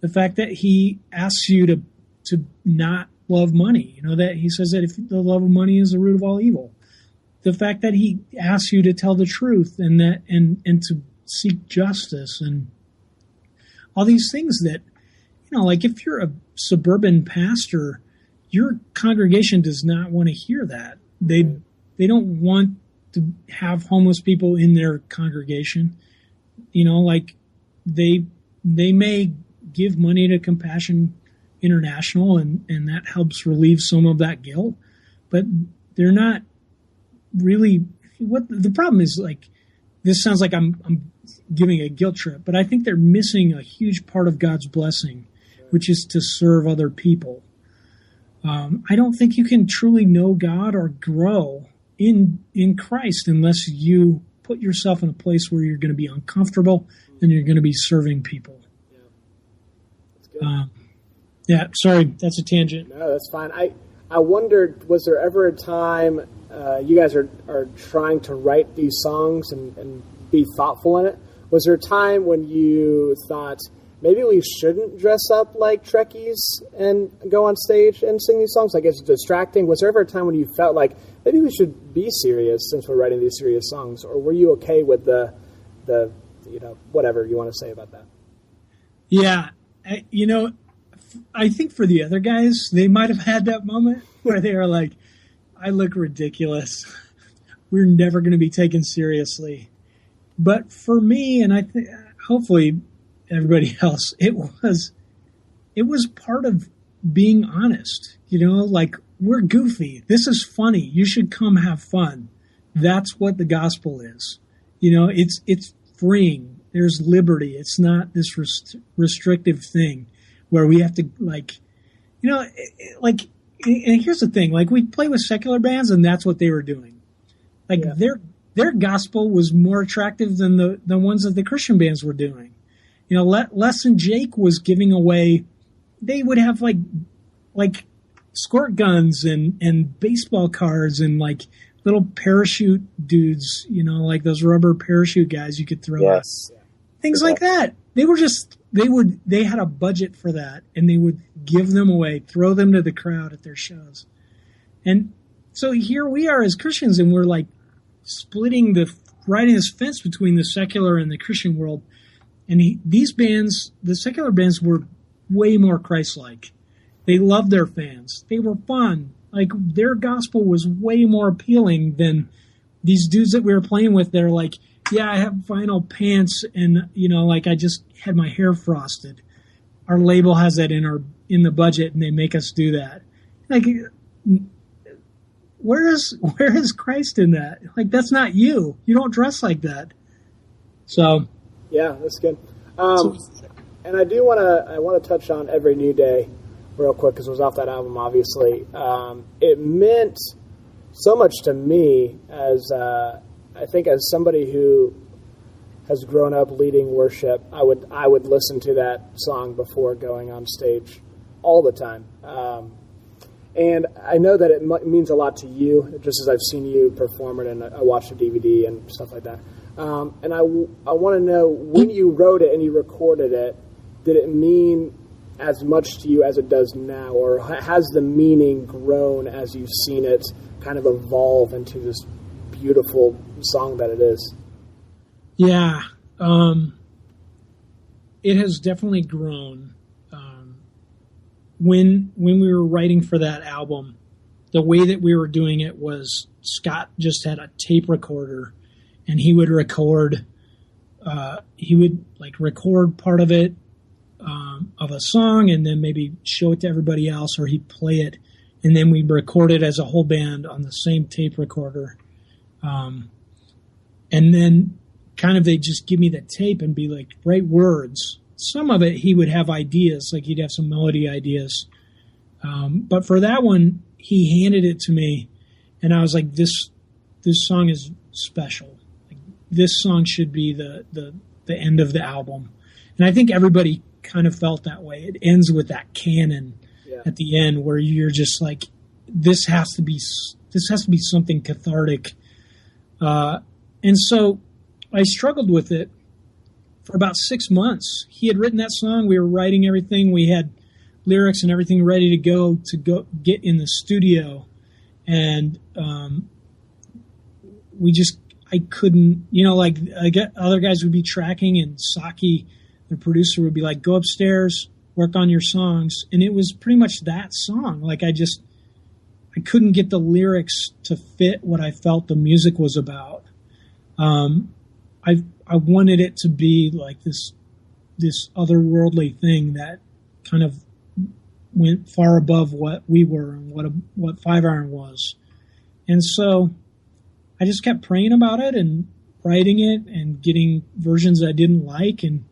the fact that he asks you to not love money, that he says that if the love of money is the root of all evil, the fact that he asks you to tell the truth and to seek justice and all these things that, like if you're a suburban pastor, your congregation does not want to hear that. They don't want to have homeless people in their congregation. Like they may give money to Compassion International and that helps relieve some of that guilt, but they're not really what the problem is. Like, this sounds like I'm giving a guilt trip, but I think they're missing a huge part of God's blessing, which is to serve other people. I don't think you can truly know God or grow in Christ unless you put yourself in a place where you're going to be uncomfortable and you're going to be serving people. Yeah. That's good. Yeah, sorry, that's a tangent. No, that's fine. I wondered, was there ever a time you guys are trying to write these songs and be thoughtful in it? Was there a time when you thought, maybe we shouldn't dress up like Trekkies and go on stage and sing these songs? Like, it's distracting. Was there ever a time when you felt like, maybe we should be serious since we're writing these serious songs? Or were you okay with the whatever you want to say about that? Yeah, I think for the other guys, they might have had that moment where they were like, I look ridiculous. We're never going to be taken seriously. But for me, and I think hopefully everybody else, it was part of being honest. Like, we're goofy. This is funny. You should come have fun. That's what the gospel is. It's freeing. There's liberty. It's not this restrictive thing where we have to, like, and here's the thing, like, we play with secular bands and that's what they were doing. Like, their gospel was more attractive than the ones that the Christian bands were doing. Les and Jake was giving away, they would have like squirt guns and baseball cards and like little parachute dudes, like those rubber parachute guys you could throw out. Things like that. They had a budget for that, and they would give them away, throw them to the crowd at their shows. And so here we are as Christians, and we're like riding this fence between the secular and the Christian world. And these bands, the secular bands, were way more Christ-like. They loved their fans. They were fun. Like, their gospel was way more appealing than these dudes that we were playing with. They're like, yeah, I have vinyl pants and, like, I just had my hair frosted. Our label has that in the budget, and they make us do that. Like, where is Christ in that? Like, that's not you. You don't dress like that. So, yeah, that's good. And I want to touch on Every New Day real quick, because it was off that album, obviously. It meant so much to me as I think as somebody who has grown up leading worship. I would listen to that song before going on stage all the time. And I know that it means a lot to you, just as I've seen you perform it, and I watched the DVD and stuff like that. And I want to know, when you wrote it and you recorded it, did it mean as much to you as it does now, or has the meaning grown as you've seen it kind of evolve into this beautiful song that it is? Yeah, it has definitely grown. When we were writing for that album, the way that we were doing it was Scott just had a tape recorder, and he would record. He would record part of it. Of a song, and then maybe show it to everybody else, or he'd play it, and then we'd record it as a whole band on the same tape recorder. And then kind of they'd just give me the tape and be like, write words. Some of it he would have ideas, like he'd have some melody ideas. But for that one, he handed it to me, and I was like, this song is special. Like, this song should be the end of the album. And I think everybody kind of felt that way. It ends with that canon at the end, where you're just like, this has to be something cathartic. And so I struggled with it for about 6 months. He had written that song. We were writing everything. We had lyrics and everything ready to go get in the studio. And I couldn't, other guys would be tracking, and Saki, the producer, would be like, go upstairs, work on your songs. And it was pretty much that song. Like, I couldn't get the lyrics to fit what I felt the music was about. I wanted it to be like this otherworldly thing that kind of went far above what we were and what Five Iron was. And so I just kept praying about it and writing it and getting versions I didn't like. And,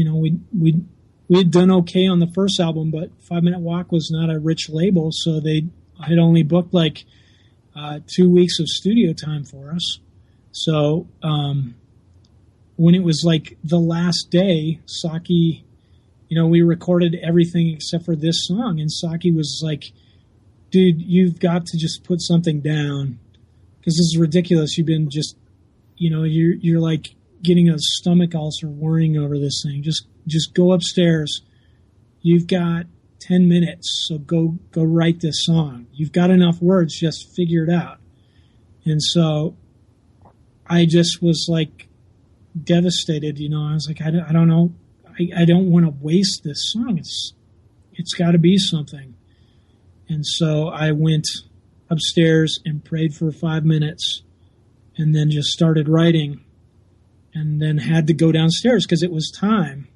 we had done okay on the first album, but 5 Minute Walk was not a rich label. So they had only booked 2 weeks of studio time for us. So, when it was the last day, Saki, we recorded everything except for this song. And Saki was like, dude, you've got to just put something down, because this is ridiculous. You've been just, you're like getting a stomach ulcer worrying over this thing. Just go upstairs. You've got 10 minutes, so go write this song. You've got enough words, just figure it out. And so I just was devastated. I was like, I don't know. I don't want to waste this song. It's got to be something. And so I went upstairs and prayed for 5 minutes, and then just started writing, and then had to go downstairs because it was time.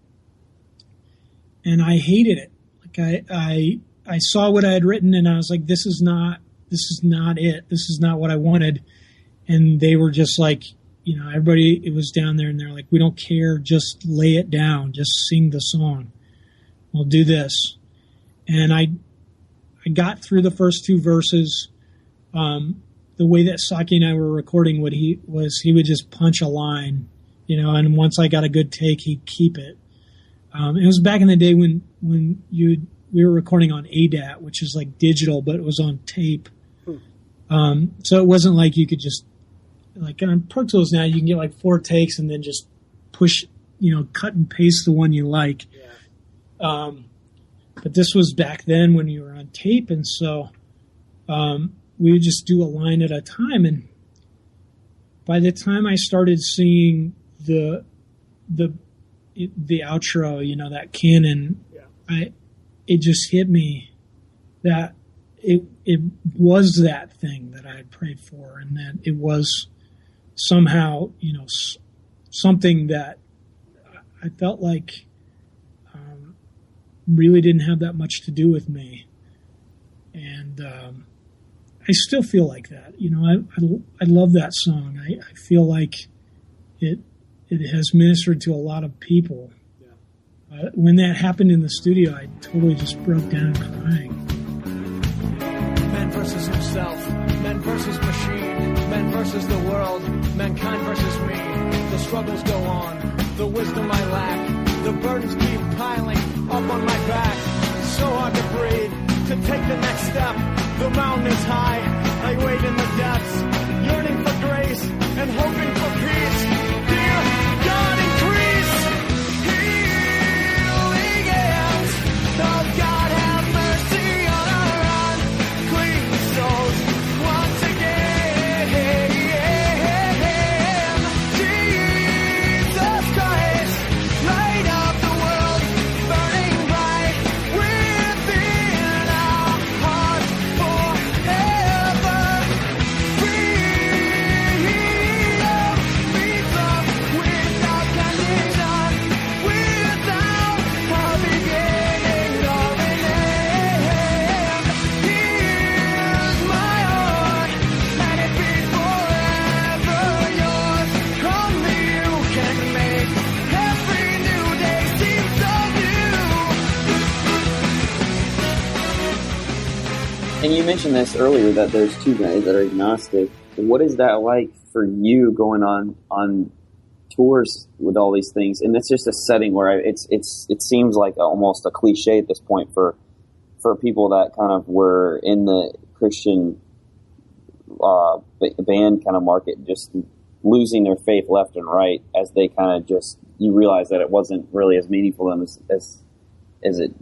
And I hated it. I saw what I had written, and I was like, this is not it. This is not what I wanted. And they were just like, everybody, it was down there, and they're like, we don't care. Just lay it down. Just sing the song. We'll do this. And I got through the first two verses. The way that Saki and I were recording he would just punch a line, and once I got a good take, he'd keep it. It was back in the day when we were recording on ADAT, which is like digital, but it was on tape. So it wasn't like you could just, like on Pro Tools now, you can get like 4 takes and then just push, cut and paste the one you like. Yeah. But this was back then when you were on tape, and so we would just do a line at a time. And by the time I started seeing the outro, that canon, it just hit me that it was that thing that I had prayed for, and that it was somehow, something that I felt like really didn't have that much to do with me. And I still feel like that. I love that song. I feel like it has ministered to a lot of people. Yeah. When that happened in the studio, I totally just broke down crying. Man versus himself, man versus machine, man versus the world, mankind versus me. The struggles go on, the wisdom I lack, the burdens keep piling up on my back. So hard to breathe, to take the next step. The mountain is high, I wait in the depths, yearning for grace and hoping for peace. Dear God, increase healing hands. Oh God, have mercy on our unclean souls once again. Jesus Christ, light up the world, burning bright within our hearts forever. Freedom meets us without condition, without a beginning or an end. Here's my heart, let it be forever yours. Only you can make every new day seem so new. And you mentioned this earlier, that there's 2 guys that are agnostic. What is that like for you going on tours with all these things? And it's just a setting where it seems like almost a cliche at this point for people that kind of were in the Christian band kind of market, just losing their faith left and right as they kind of just, you realize that it wasn't really as meaningful to them as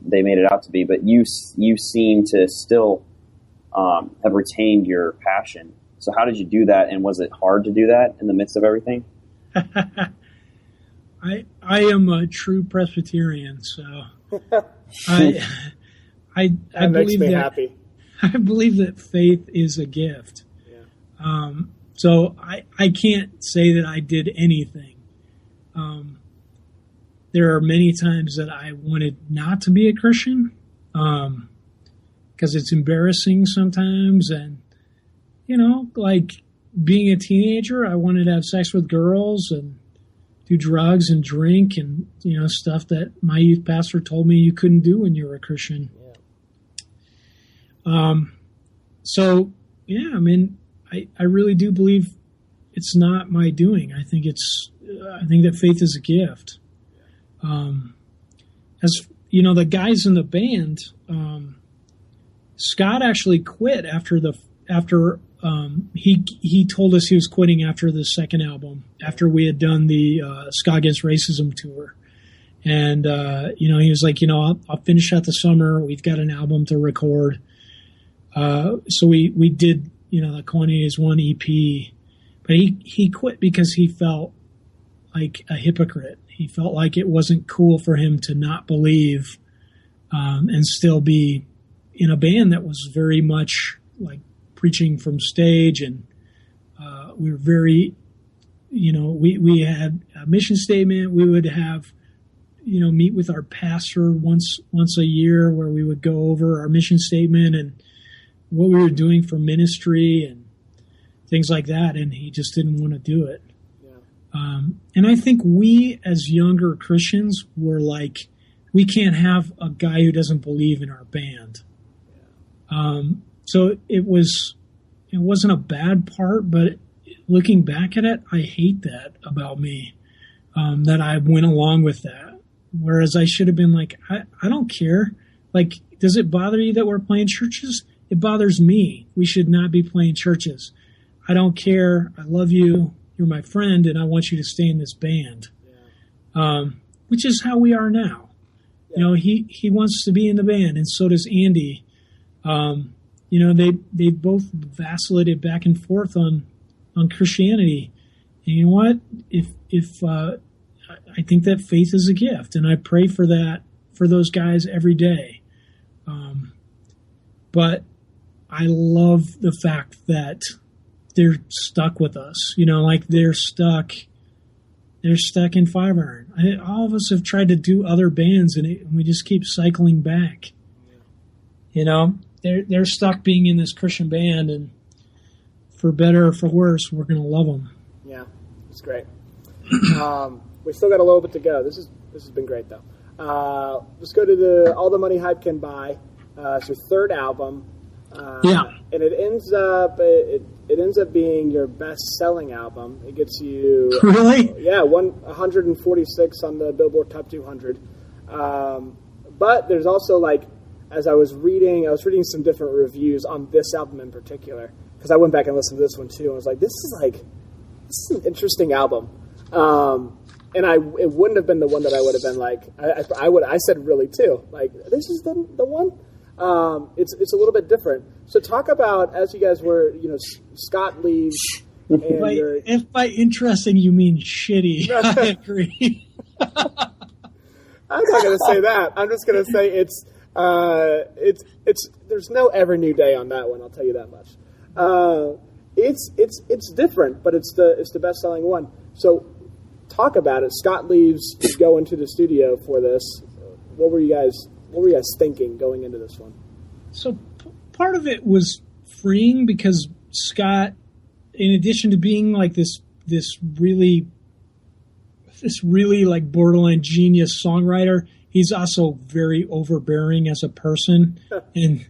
they made it out to be. But you seem to still have retained your passion. So how did you do that, and was it hard to do that in the midst of everything? I am a true Presbyterian, so I That makes believe me that happy. I believe that faith is a gift. Yeah. So I can't say that I did anything. There are many times that I wanted not to be a Christian, because it's embarrassing sometimes, and like being a teenager, I wanted to have sex with girls and do drugs and drink and stuff that my youth pastor told me you couldn't do when you were a Christian. Yeah. So yeah, I mean, I really do believe it's not my doing. I think that faith is a gift. As the guys in the band, Scott actually quit after he told us he was quitting after the second album, after we had done the Ska Against Racism tour. And, he was like, I'll finish out the summer. We've got an album to record. So we did, the Quantities 1 EP. But he quit because he felt like a hypocrite. He felt like it wasn't cool for him to not believe and still be in a band that was very much like preaching from stage, and we were very, we had a mission statement. We would have, meet with our pastor once a year, where we would go over our mission statement and what we were doing for ministry and things like that. And he just didn't want to do it. Yeah. And I think we, as younger Christians, were like, we can't have a guy who doesn't believe in our band. Yeah. So it wasn't a bad part, but looking back at it, I hate that about me, that I went along with that. Whereas I should have been like, I don't care. Like, does it bother you that we're playing churches? It bothers me. We should not be playing churches. I don't care. I love you. You're my friend, and I want you to stay in this band. Yeah. Which is how we are now. Yeah. He wants to be in the band, and so does Andy. They both vacillated back and forth on Christianity. And you know what? If I think that faith is a gift, and I pray for that for those guys every day. But I love the fact that they're stuck with us. They're stuck in Five Iron. All of us have tried to do other bands, and we just keep cycling back. They're stuck being in this Christian band, and for better or for worse, we're going to love them. Yeah, it's great. We still got a little bit to go. This has been great, though. Let's go to All the Money Hype Can Buy. It's your third album. And it ends up being your best-selling album. It gets you really 146 on the Billboard Top 200. But there's also, as I was reading some different reviews on this album in particular, because I went back and listened to this one too, and I was like, this is an interesting album. And it wouldn't have been the one that I would have been like, I said really too, like, this is the one. It's a little bit different. So talk about, as you guys were, Scott leaves. And if by interesting you mean shitty, I agree. I'm not going to say that. I'm just going to say it's there's no ever new day on that one. I'll tell you that much. It's different, but it's the best selling one. So talk about it. Scott leaves. You go into the studio for this. What were you guys thinking going into this one? So part of it was freeing, because Scott, in addition to being like this really like borderline genius songwriter, he's also very overbearing as a person. And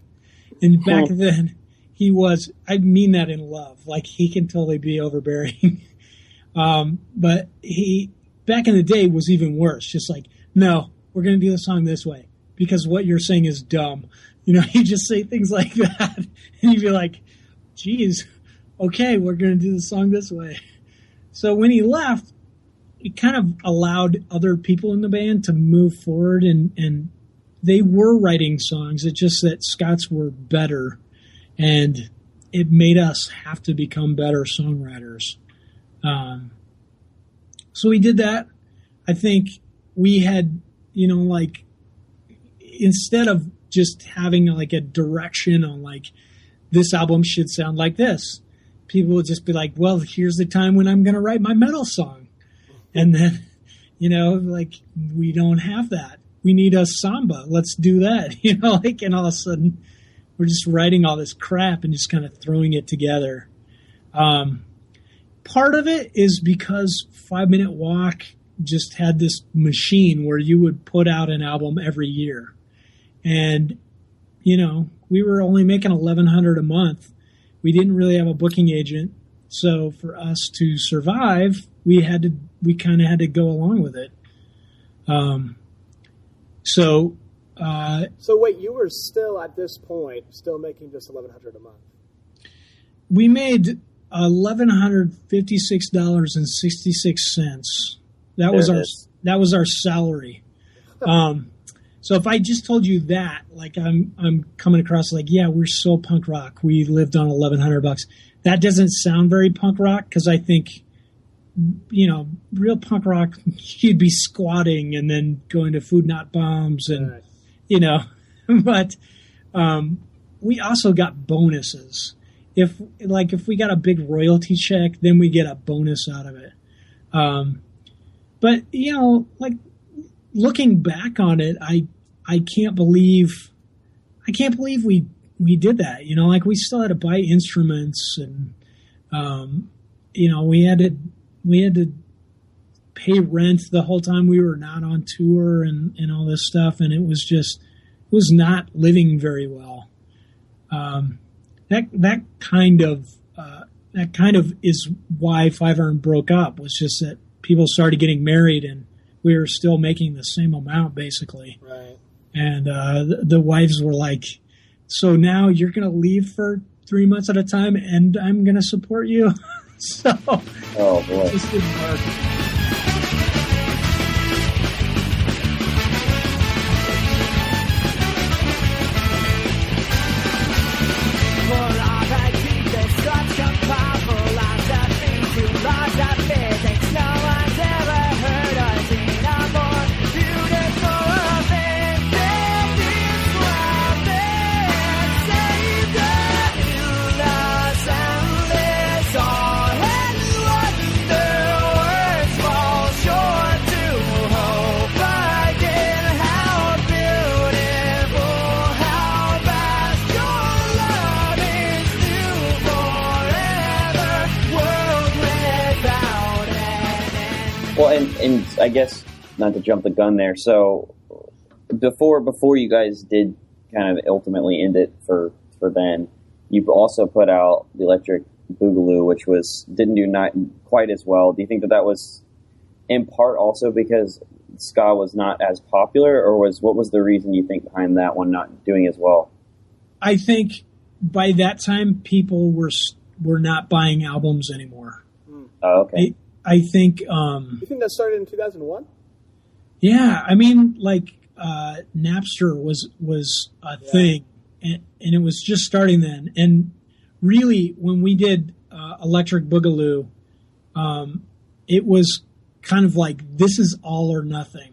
back then he was, I mean that in love, like he can totally be overbearing. But he, back in the day, was even worse. Just like, no, we're going to do the song this way, because what you're saying is dumb. He'd just say things like that. And you'd be like, geez, okay, we're going to do the song this way. So when he left, it kind of allowed other people in the band to move forward, and they were writing songs. It's just that Scott's were better, and it made us have to become better songwriters. So we did that. I think we had, instead of just having like a direction on like, this album should sound like this, people would just be like, well, here's the time when I'm going to write my metal song. And then, we don't have that. We need a samba. Let's do that. And all of a sudden we're just writing all this crap and just kind of throwing it together. Part of it is because 5 Minute Walk just had this machine where you would put out an album every year. And, we were only making $1,100 a month. We didn't really have a booking agent. So for us to survive, we kind of had to go along with it. So wait, you were still at this point still making just $1,100 a month. We made $1,156.66. That was our salary. So if I just told you that, like I'm coming across like, yeah, we're so punk rock. We lived on $1,100. That doesn't sound very punk rock, because I think, real punk rock, you'd be squatting and then going to Food Not Bombs and, but we also got bonuses. If we got a big royalty check, then we get a bonus out of it. But, looking back on it, I can't believe we did that. You know, like we still had to buy instruments, and you know, we had to pay rent the whole time we were not on tour and all this stuff, and it was not living very well. That kind of is why Five Iron broke up, was just that people started getting married and we were still making the same amount basically. Right. And the wives were like, so now you're going to leave for 3 months at a time and I'm going to support you. So Oh boy. this didn't work. Full of IT destruction, powerful as a thing too large of physics. No one's ever heard or seen a more beautiful thing than this world that saved us. You lost endless all and wonder, words fall short to hope again. How beautiful, how vast your love is new forever, world without an end. Well, and I guess not to jump the gun there. So before you guys did kind of ultimately end it for Ben, you've also put out the Electric Boogaloo, which didn't do not quite as well. Do you think that was in part also because ska was not as popular, or what was the reason you think behind that one not doing as well? I think by that time people were not buying albums anymore. Oh, okay. I think You think that started in 2001? yeah, I mean, like Napster was a thing, and it was just starting then. And really, when we did Electric Boogaloo, it was kind of like, this is all or nothing.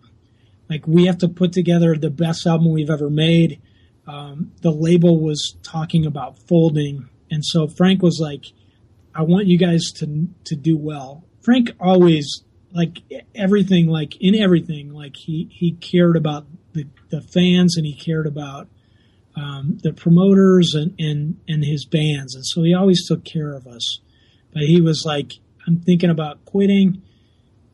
Like, we have to put together the best album we've ever made. The label was talking about folding, and so Frank was like, I want you guys to do well. Frank always, like everything, like in everything, like he cared about the fans, and he cared about the promoters and his bands, and so he always took care of us. But he was like, I'm thinking about quitting.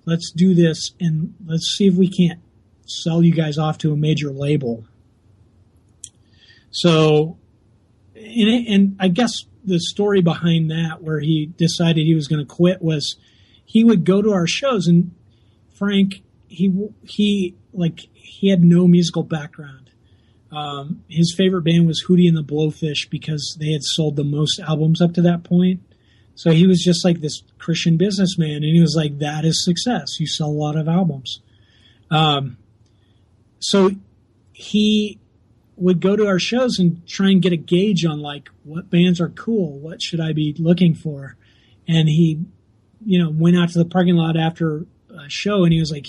Let's do this, and let's see if we can't sell you guys off to a major label. So, and I guess the story behind that, where he decided he was going to quit, was he would go to our shows, and Frank, he had no musical background. His favorite band was Hootie and the Blowfish because they had sold the most albums up to that point. So he was just like this Christian businessman, and he was like, that is success. You sell a lot of albums. So he would go to our shows and try and get a gauge on like what bands are cool, what should I be looking for. And he, went out to the parking lot after a show, and he was like,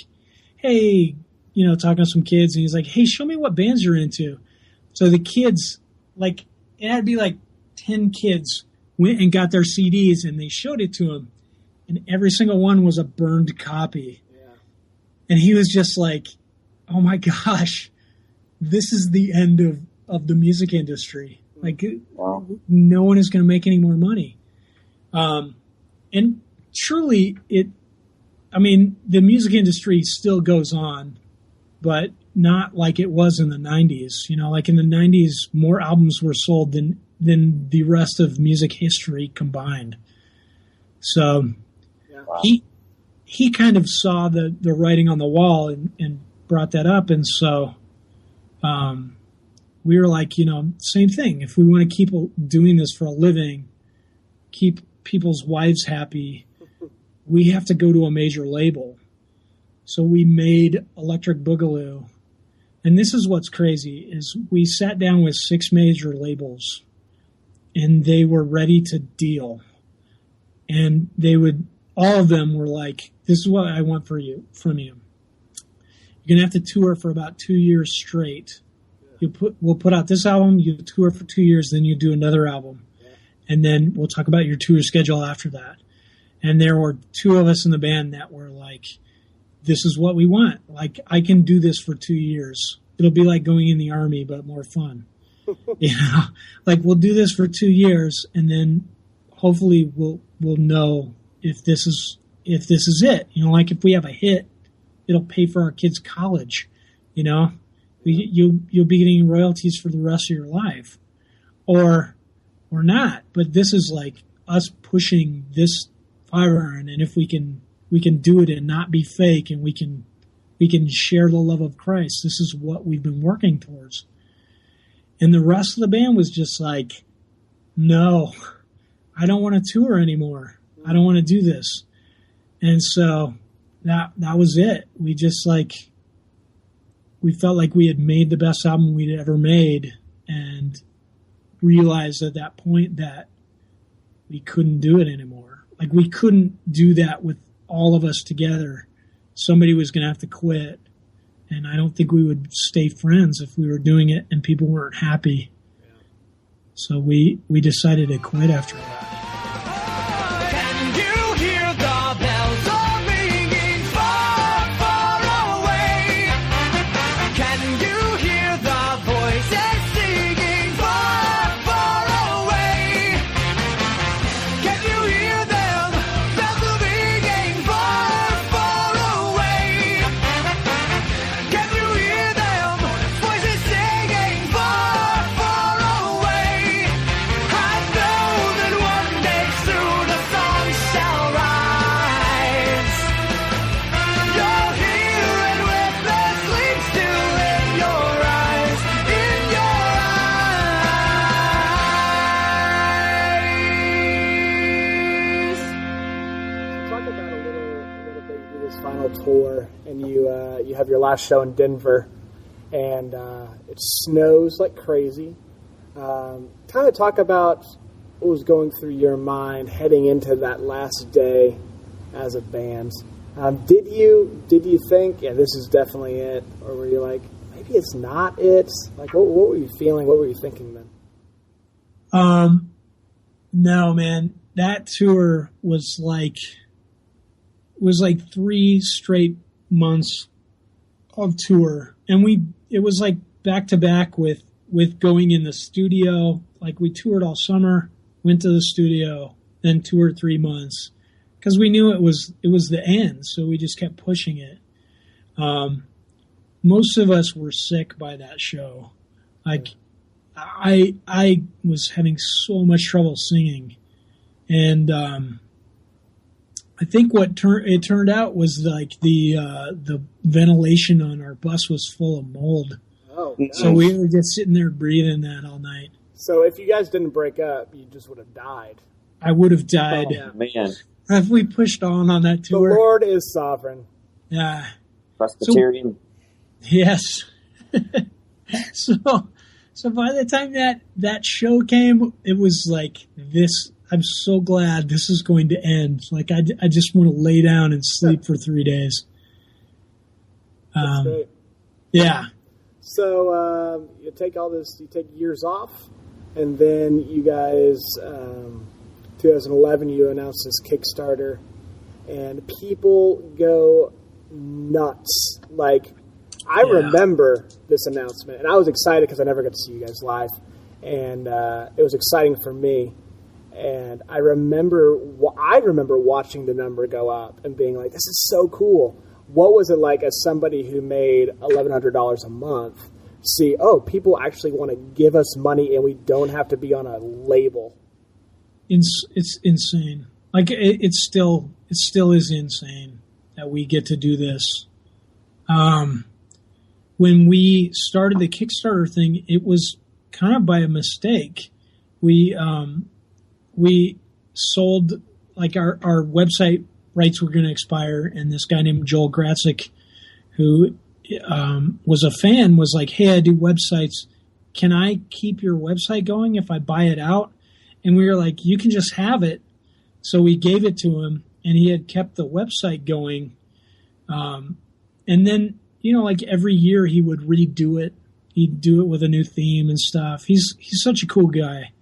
hey, talking to some kids, and he's like, hey, show me what bands you're into. So the kids, like, it had to be like 10 kids went and got their CDs, and they showed it to him, and every single one was a burned copy. Yeah. And he was just like, oh my gosh, this is the end of the music industry. Like, Wow. no one is going to make any more money. And truly, the music industry still goes on, but not like it was in the 90s. Like in the 90s, more albums were sold than the rest of music history combined. So Yeah. Wow. he kind of saw the writing on the wall and brought that up. And so we were like, same thing. If we want to keep doing this for a living, keep people's wives happy, we have to go to a major label. So we made Electric Boogaloo. And this is what's crazy, is we sat down with 6 major labels, and they were ready to deal. And all of them were like, this is what I want from you. You're going to have to tour for about 2 years straight. We'll put out this album, you tour for 2 years, then you do another album. And then we'll talk about your tour schedule after that. And there were 2 of us in the band that were like, this is what we want. Like, I can do this for 2 years. It'll be like going in the Army, but more fun. Like, we'll do this for 2 years, and then hopefully we'll know if this is it. Like if we have a hit, it'll pay for our kids' college. You'll be getting royalties for the rest of your life, or not. But this is like us pushing this fire iron, and if we can do it and not be fake, and we can share the love of Christ. This is what we've been working towards. And the rest of the band was just like, no, I don't want to tour anymore. I don't want to do this. And so that was it. We just we felt like we had made the best album we'd ever made, and realized at that point that we couldn't do it anymore. Like, we couldn't do that with all of us together. Somebody was going to have to quit. And I don't think we would stay friends if we were doing it and people weren't happy. Yeah. So we decided to quit after that. Can you hear the bells are ringing far, far away? Can you hear the voices singing far, far away? Can you hear them? Bells are ringing far, far away. Can you hear them? Voices singing far, far away. I know that one day soon the sun shall rise. You'll hear it with the sleep still in your eyes, in your eyes. Talk about a little bit. You do this final tour, and you have your last show in Denver, and it snows like crazy. Kind of talk about what was going through your mind heading into that last day as a band. Did you think, yeah, this is definitely it, or were you like, maybe it's not it? Like, what were you feeling? What were you thinking then? No, man, that tour was like 3 straight months of tour, and it was like back to back with going in the studio. Like, we toured all summer, went to the studio, then toured 3 months, because we knew it was the end, so we just kept pushing it. Most of us were sick by that show. Like, I was having so much trouble singing, and I think what it turned out was like the ventilation on our bus was full of mold. Oh, nice. So we were just sitting there breathing that all night. So if you guys didn't break up, you just would have died. I would have died. Oh, man. If we pushed on that tour. The Lord is sovereign. Yeah. Presbyterian. Yes. So by the time that show came, it was like this. I'm so glad this is going to end. Like, I just want to lay down and sleep for 3 days. That's great. Yeah. So you take years off, and then you guys, 2011, you announced this Kickstarter, and people go nuts. Like, I remember this announcement, and I was excited because I never got to see you guys live, and it was exciting for me. And I remember watching the number go up and being like, "This is so cool." What was it like as somebody who made $1,100 a month? See, people actually want to give us money, and we don't have to be on a label. It's insane. Like, it still is insane that we get to do this. When we started the Kickstarter thing, it was kind of by a mistake. We sold, like, our website rights were going to expire, and this guy named Joel Gratzik, who was a fan, was like, "Hey, I do websites. Can I keep your website going if I buy it out?" And we were like, "You can just have it." So we gave it to him, and he had kept the website going. And then, like, every year he would redo it. He'd do it with a new theme and stuff. He's such a cool guy.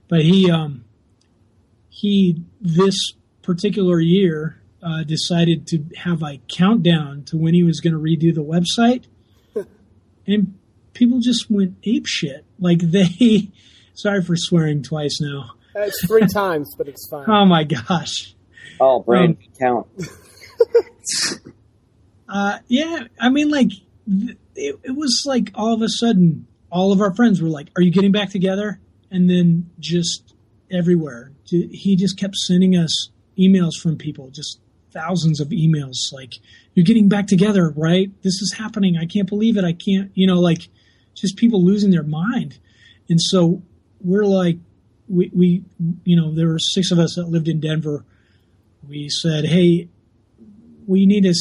But he this particular year, decided to have a countdown to when he was going to redo the website, and people just went apeshit. Like they, sorry for swearing twice now. It's 3 times, but it's fine. Oh my gosh. Oh, brain count. Yeah, I mean, like, it was like all of a sudden, all of our friends were like, "Are you getting back together?" And then just everywhere, he just kept sending us emails from people, just thousands of emails, like, "You're getting back together, right? This is happening. I can't believe it. I can't," like, just people losing their mind. And so we're like, we there were 6 of us that lived in Denver. We said, "Hey, we need to,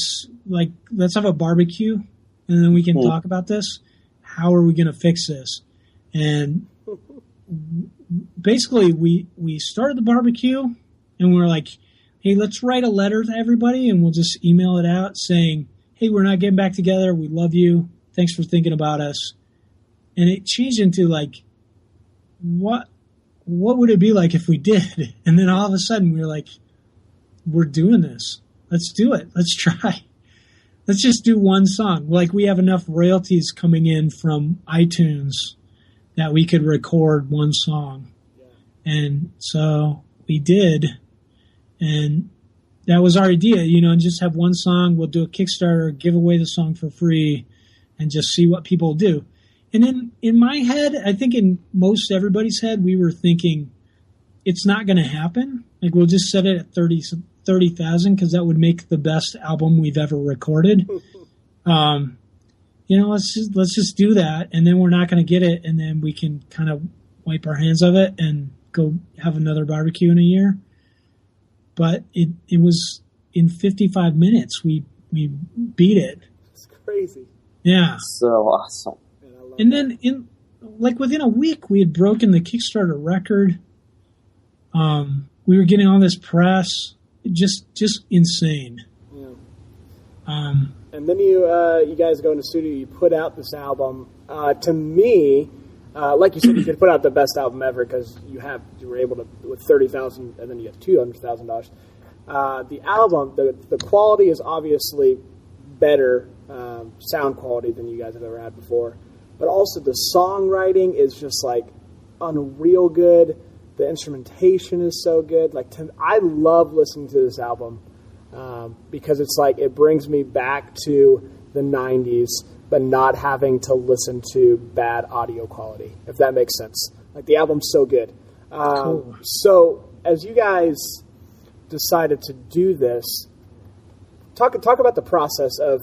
like, let's have a barbecue, and then we can talk about this. How are we going to fix this?" And basically, we started the barbecue, and we're like, "Hey, let's write a letter to everybody, and we'll just email it out saying, 'Hey, we're not getting back together. We love you. Thanks for thinking about us.'" And it changed into, like, what would it be like if we did? And then all of a sudden, we were like, "We're doing this. Let's do it. Let's try. Let's just do one song." Like, we have enough royalties coming in from iTunes that we could record one song. And so we did. And that was our idea, and just have one song. We'll do a Kickstarter, give away the song for free, and just see what people do. And then in my head, I think in most everybody's head, we were thinking it's not going to happen. Like, we'll just set it at 30,000 because that would make the best album we've ever recorded. Let's just do that, and then we're not going to get it, and then we can kind of wipe our hands of it and go have another barbecue in a year. But it was in 55 minutes we beat it. It's crazy. Yeah. So awesome. And then within a week we had broken the Kickstarter record. We were getting all this press. Just insane. Yeah. And then you guys go in the studio, you put out this album. To me, like you said, you could put out the best album ever because you were able to, with 30,000, and then you have $200,000. The album, the quality is obviously better sound quality than you guys have ever had before, but also the songwriting is just like unreal good. The instrumentation is so good. I love listening to this album because it's like it brings me back to the 90s, but not having to listen to bad audio quality, if that makes sense. Like, the album's so good. Cool. So as you guys decided to do this, talk about the process of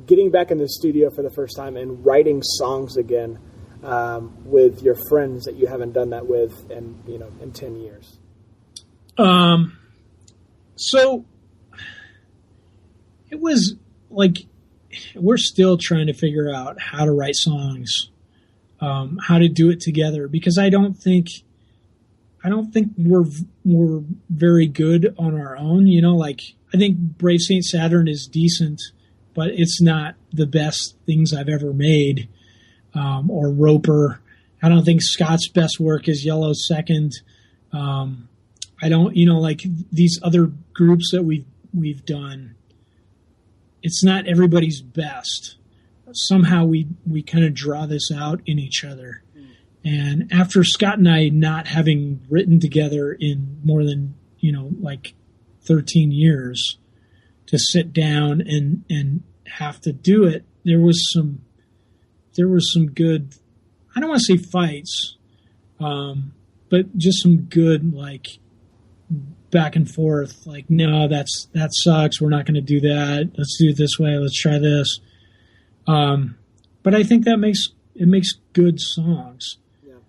getting back in the studio for the first time and writing songs again. With your friends that you haven't done that with in 10 years? So it was like, we're still trying to figure out how to write songs, how to do it together, because I don't think we're very good on our own. I think Brave Saint Saturn is decent, but it's not the best things I've ever made. Or Roper. I don't think Scott's best work is Yellow Second. I don't, like these other groups that we've done, it's not everybody's best. Somehow we kind of draw this out in each other. And after Scott and I not having written together in more than, 13 years, to sit down and have to do it, there was some good, I don't want to say fights, but just some good, like, back and forth. Like, no, that sucks. We're not going to do that. Let's do it this way. Let's try this. But I think it makes good songs. Yeah.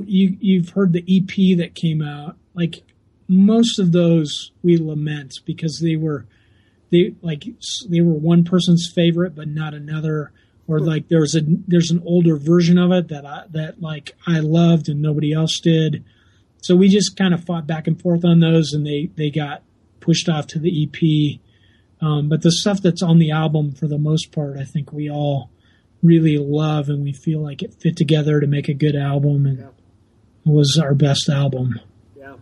You've heard the EP that came out. Like, most of those we lament because they were one person's favorite, but not another. Or like there's an older version of it that I loved and nobody else did. So we just kind of fought back and forth on those, and they got pushed off to the EP. But the stuff that's on the album, for the most part, I think we all really love, and we feel like it fit together to make a good album, and it was our best album. Yeah.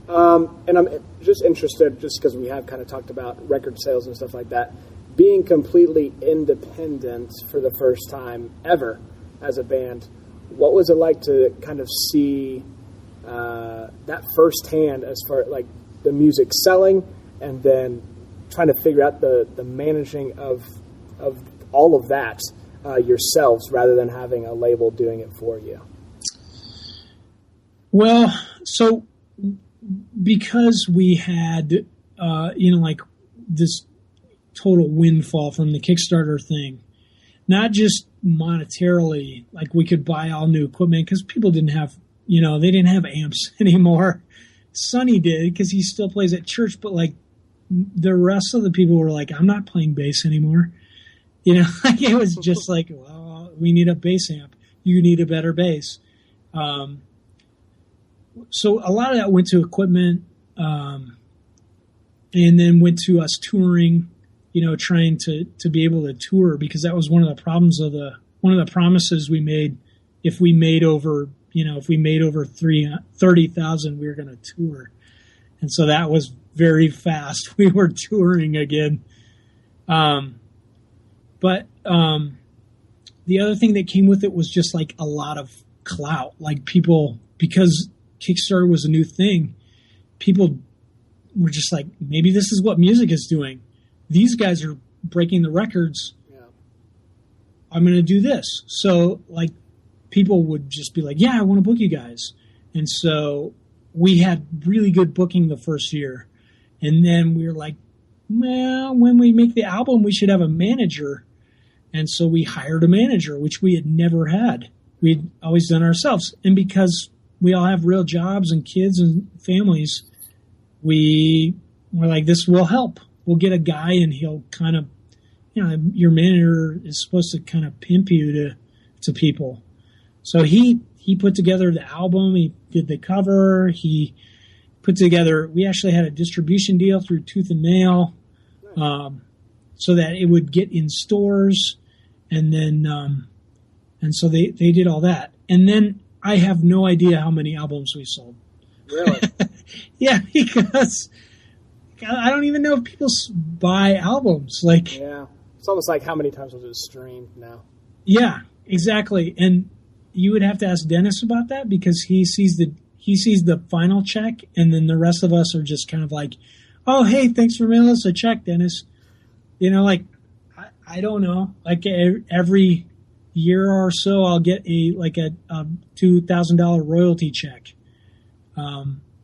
And I'm just interested, just because we have kind of talked about record sales and stuff like that, being completely independent for the first time ever as a band. What was it like to kind of see that firsthand as far like the music selling and then trying to figure out the managing of all of that yourselves rather than having a label doing it for you? Well, so because we had, like this total windfall from the Kickstarter thing, not just monetarily, like we could buy all new equipment because people didn't have, they didn't have amps anymore. Sonny did because he still plays at church, but like the rest of the people were like, I'm not playing bass anymore. Like it was just like, well, we need a bass amp. You need a better bass. So a lot of that went to equipment, and then went to us touring, trying to be able to tour, because that was one of the problems of one of the promises we made. If we made over 30,000, we were going to tour. And so that was very fast. We were touring again. But the other thing that came with it was just like a lot of clout. Like people, because Kickstarter was a new thing, people were just like, maybe this is what music is doing. These guys are breaking the records. Yeah. I'm going to do this. So like people would just be like, yeah, I want to book you guys. And so we had really good booking the first year. And then we were like, well, when we make the album, we should have a manager. And so we hired a manager, which we had never had. We'd always done it ourselves. And because we all have real jobs and kids and families, we were like, this will help. We'll get a guy and he'll kind of, your manager is supposed to kind of pimp you to people. So he put together the album. He did the cover. He put together, we actually had a distribution deal through Tooth and Nail, so that it would get in stores. And then, and so they did all that. And then I have no idea how many albums we sold. Really? Yeah, because I don't even know if people buy albums. Like, yeah, it's almost like how many times was it streamed now? Yeah, exactly. And you would have to ask Dennis about that, because he sees the final check, and then the rest of us are just kind of like, oh, hey, thanks for mailing us a check, Dennis. Like, I don't know. Like every year or so, I'll get a $2,000 royalty check.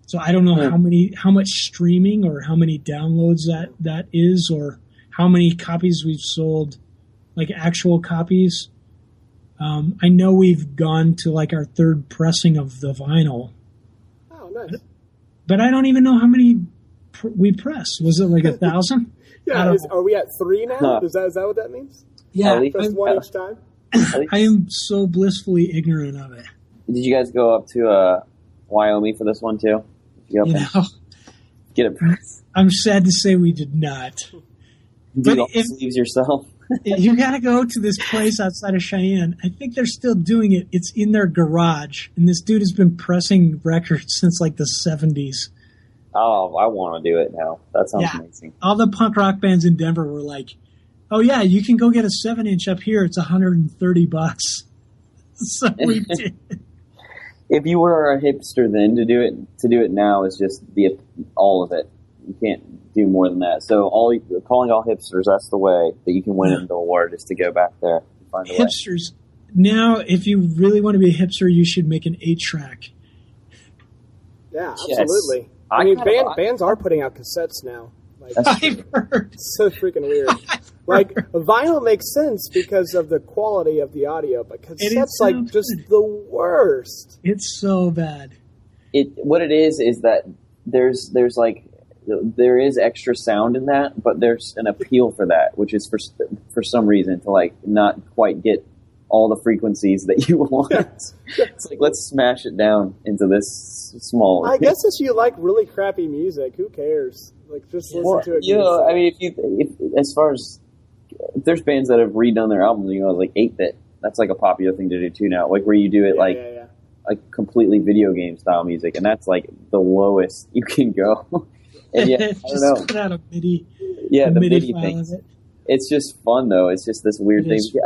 So I don't know how much streaming or how many downloads that is, or how many copies we've sold, like actual copies. I know we've gone to like our third pressing of the vinyl. Oh, nice. But I don't even know how many we pressed. Was it like 1,000? Yeah. Are we at 3 now? No. Is that what that means? Yeah. Press one each time? I am so blissfully ignorant of it. Did you guys go up to Wyoming for this one too? Get a press. I'm sad to say we did not. Do all the sleeves yourself? You got to go to this place outside of Cheyenne. I think they're still doing it. It's in their garage, and this dude has been pressing records since like the 70s. Oh, I want to do it now. That sounds amazing. All the punk rock bands in Denver were like, oh yeah, you can go get a 7-inch up here. It's $130. So we did. If you were a hipster then, to do it now is just all of it. You can't do more than that. So calling all hipsters, that's the way that you can win an award, is to go back there and find a way. Hipsters. Now, if you really want to be a hipster, you should make an 8-track. Yeah, absolutely. Yes. I mean, bands are putting out cassettes now. Like, I've heard. It's so freaking weird. Like, vinyl makes sense because of the quality of the audio, but cassettes like just the worst. It's so bad. What it is that there is extra sound in that, but there's an appeal for that, which is for some reason to like not quite get all the frequencies that you want. It's like, let's smash it down into this small. I guess if you like really crappy music, who cares? Like, just listen to it. I mean, if as far as if there's bands that have redone their albums, like 8-bit, that's like a popular thing to do too now. Like where you do it like completely video game style music, and that's like the lowest you can go. And yeah, I Just don't know. put out a MIDI. Yeah, a the MIDI MIDI file thing. of it. It's just fun though. It's just this weird It thing. is.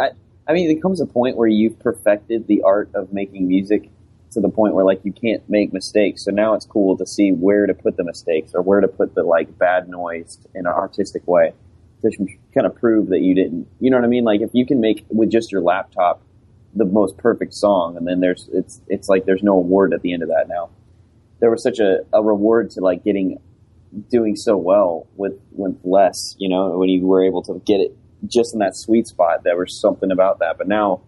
I mean, there comes a point where you've perfected the art of making music to the point where like you can't make mistakes. So now it's cool to see where to put the mistakes or where to put the like bad noise in an artistic way to kind of prove that you didn't. You know what I mean? Like if you can make with just your laptop the most perfect song, and then it's like there's no award at the end of that now. There was such a reward to like doing so well with less, you know, when you were able to get it just in that sweet spot. There was something about that, but now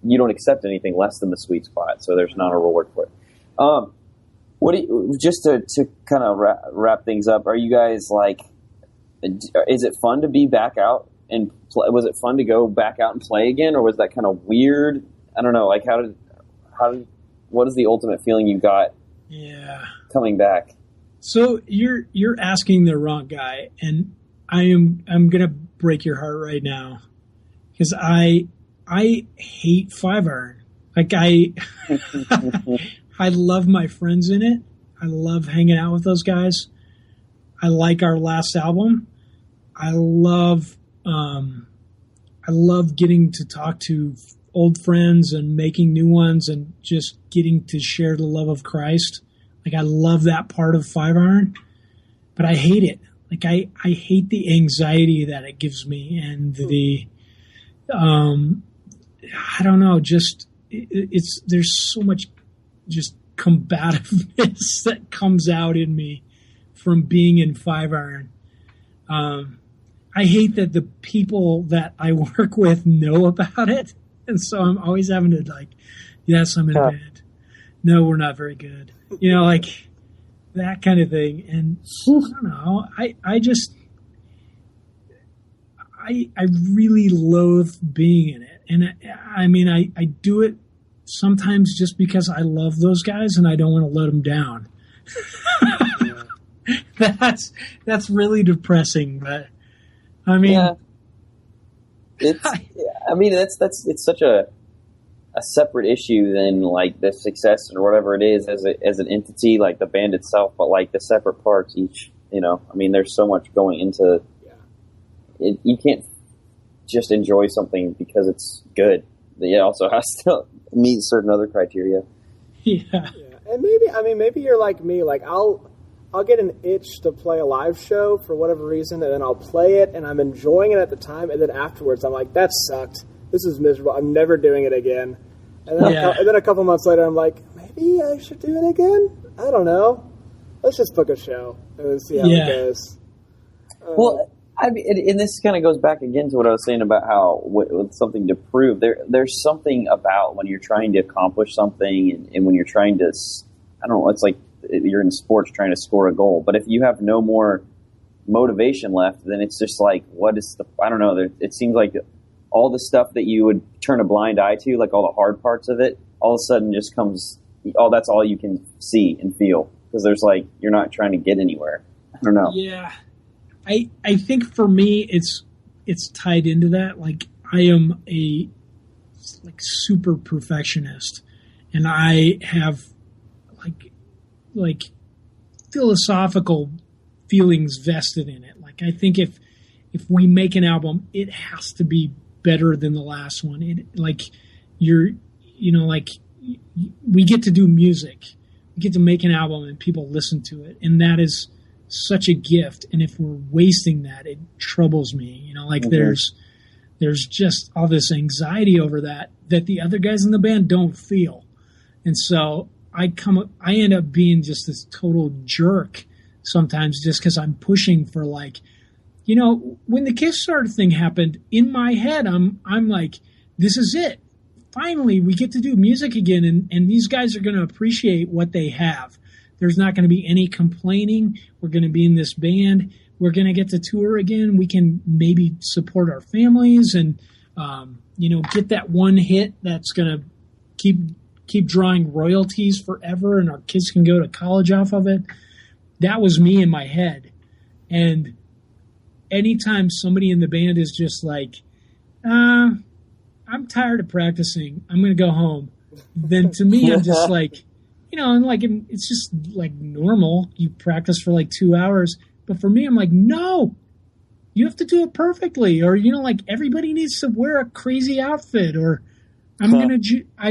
you don't accept anything less than the sweet spot, so there's not a reward for it. What do you, just to kind of wrap things up? Are you guys like? Is it fun to be back out and play? Was it fun to go back out and play again, or was that kind of weird? I don't know. Like what is the ultimate feeling you got? Yeah. Coming back. So you're asking the wrong guy, and I'm gonna break your heart right now because I hate 5-iron. Like I love my friends in it. I love hanging out with those guys. I like our last album. I love getting to talk to old friends and making new ones and just getting to share the love of Christ. Like I love that part of 5-iron, but I hate it. Like I hate the anxiety that it gives me and the I don't know, just it's there's so much just combativeness that comes out in me from being in 5-iron. I hate that the people that I work with know about it, and so I'm always having to like, yes, I'm in a band. No, we're not very good. You know, like that kind of thing. And I don't know. I really loathe being in it. And I mean, I do it sometimes just because I love those guys and I don't want to let them down. That's really depressing, but I mean, yeah. It's such a separate issue than like the success or whatever it is as an entity, like the band itself, but like the separate parts each, you know, I mean, there's so much going into it. You can't just enjoy something because it's good. It also has to meet certain other criteria. Yeah. And maybe you're like me, like I'll get an itch to play a live show for whatever reason, and then I'll play it, and I'm enjoying it at the time, and then afterwards I'm like, that sucked. This is miserable. I'm never doing it again. And then a couple months later, I'm like, maybe I should do it again? I don't know. Let's just book a show and then see how it goes. Well, I mean, and this kind of goes back again to what I was saying about how with something to prove. There's something about when you're trying to accomplish something and when you're trying to, I don't know, it's like you're in sports trying to score a goal. But if you have no more motivation left, then it's just like, what is I don't know. It seems like all the stuff that you would turn a blind eye to, like all the hard parts of it, all of a sudden just comes, that's all you can see and feel. Because there's like, you're not trying to get anywhere. I don't know. Yeah. I think for me, it's tied into that. Like I am a super perfectionist, and I have like philosophical feelings vested in it. Like I think if we make an album, it has to be better than the last one. We get to do music. We get to make an album and people listen to it. And that is such a gift. And if we're wasting that, it troubles me. You know, like there's just all this anxiety over that the other guys in the band don't feel. And so I end up being just this total jerk sometimes just because I'm pushing for like, you know, when the Kickstarter thing happened, in my head, I'm like, this is it. Finally, we get to do music again, and these guys are going to appreciate what they have. There's not going to be any complaining. We're going to be in this band. We're going to get to tour again. We can maybe support our families and, get that one hit that's going to keep drawing royalties forever, and our kids can go to college off of it. That was me in my head. And anytime somebody in the band is just like, I'm tired of practicing, I'm going to go home, then to me, I'm just like, and like it's just like normal. You practice for like 2 hours, but for me, I'm like, no, you have to do it perfectly, or like everybody needs to wear a crazy outfit, or I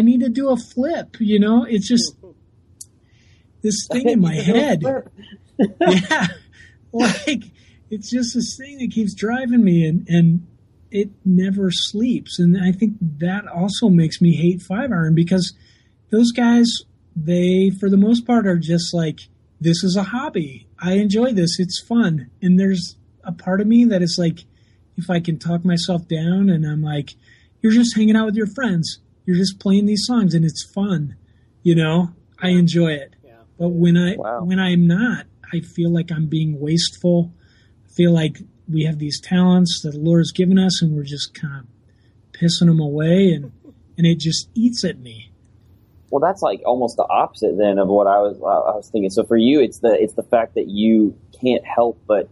need to do a flip. It's just this thing in my head. Yeah, like it's just this thing that keeps driving me, and it never sleeps. And I think that also makes me hate 5-iron, because those guys, they, for the most part, are just like, this is a hobby. I enjoy this. It's fun. And there's a part of me that is like, if I can talk myself down and I'm like, you're just hanging out with your friends. You're just playing these songs and it's fun. I enjoy it. Yeah. But when I'm not, I feel like I'm being wasteful. I feel like we have these talents that the Lord has given us and we're just kind of pissing them away, and it just eats at me. Well, that's like almost the opposite then of what I was thinking. So for you, it's the fact that you can't help but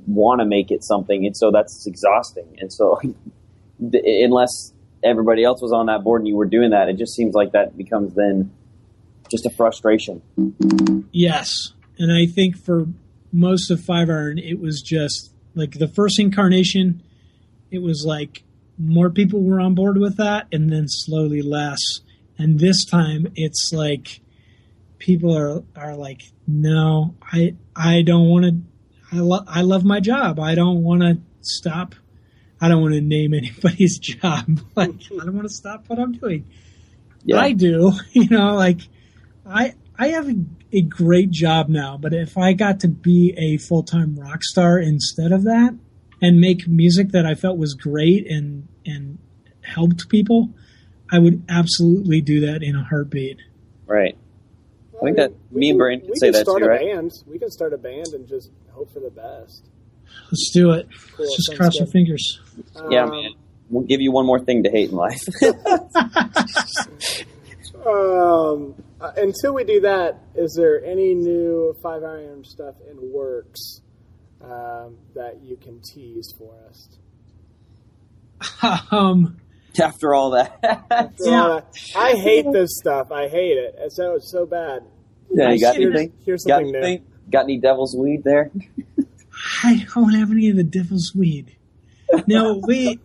want to make it something, and so that's exhausting. And so unless everybody else was on that board and you were doing that, it just seems like that becomes then just a frustration. Yes, and I think for most of 5-iron, it was just like the first incarnation. It was like more people were on board with that, and then slowly less. And this time, it's like people are like, no, I don't want to. I love my job. I don't want to stop. I don't want to name anybody's job. Like, I don't want to stop what I'm doing. Yeah. I do. Like I have a great job now. But if I got to be a full-time rock star instead of that and make music that I felt was great and helped people, I would absolutely do that in a heartbeat. Right. I think that me and Brandon can say that too, right? We can start a band and just hope for the best. Let's do it. Cool, let's just cross our fingers. Yeah, man. We'll give you one more thing to hate in life. Until we do that, is there any new 5-iron stuff in works that you can tease for us? After all that. Yeah. I hate this stuff. I hate it. It's so bad. Yeah, you got anything? Here's something new. Got any devil's weed there? I don't have any of the devil's weed. No, we've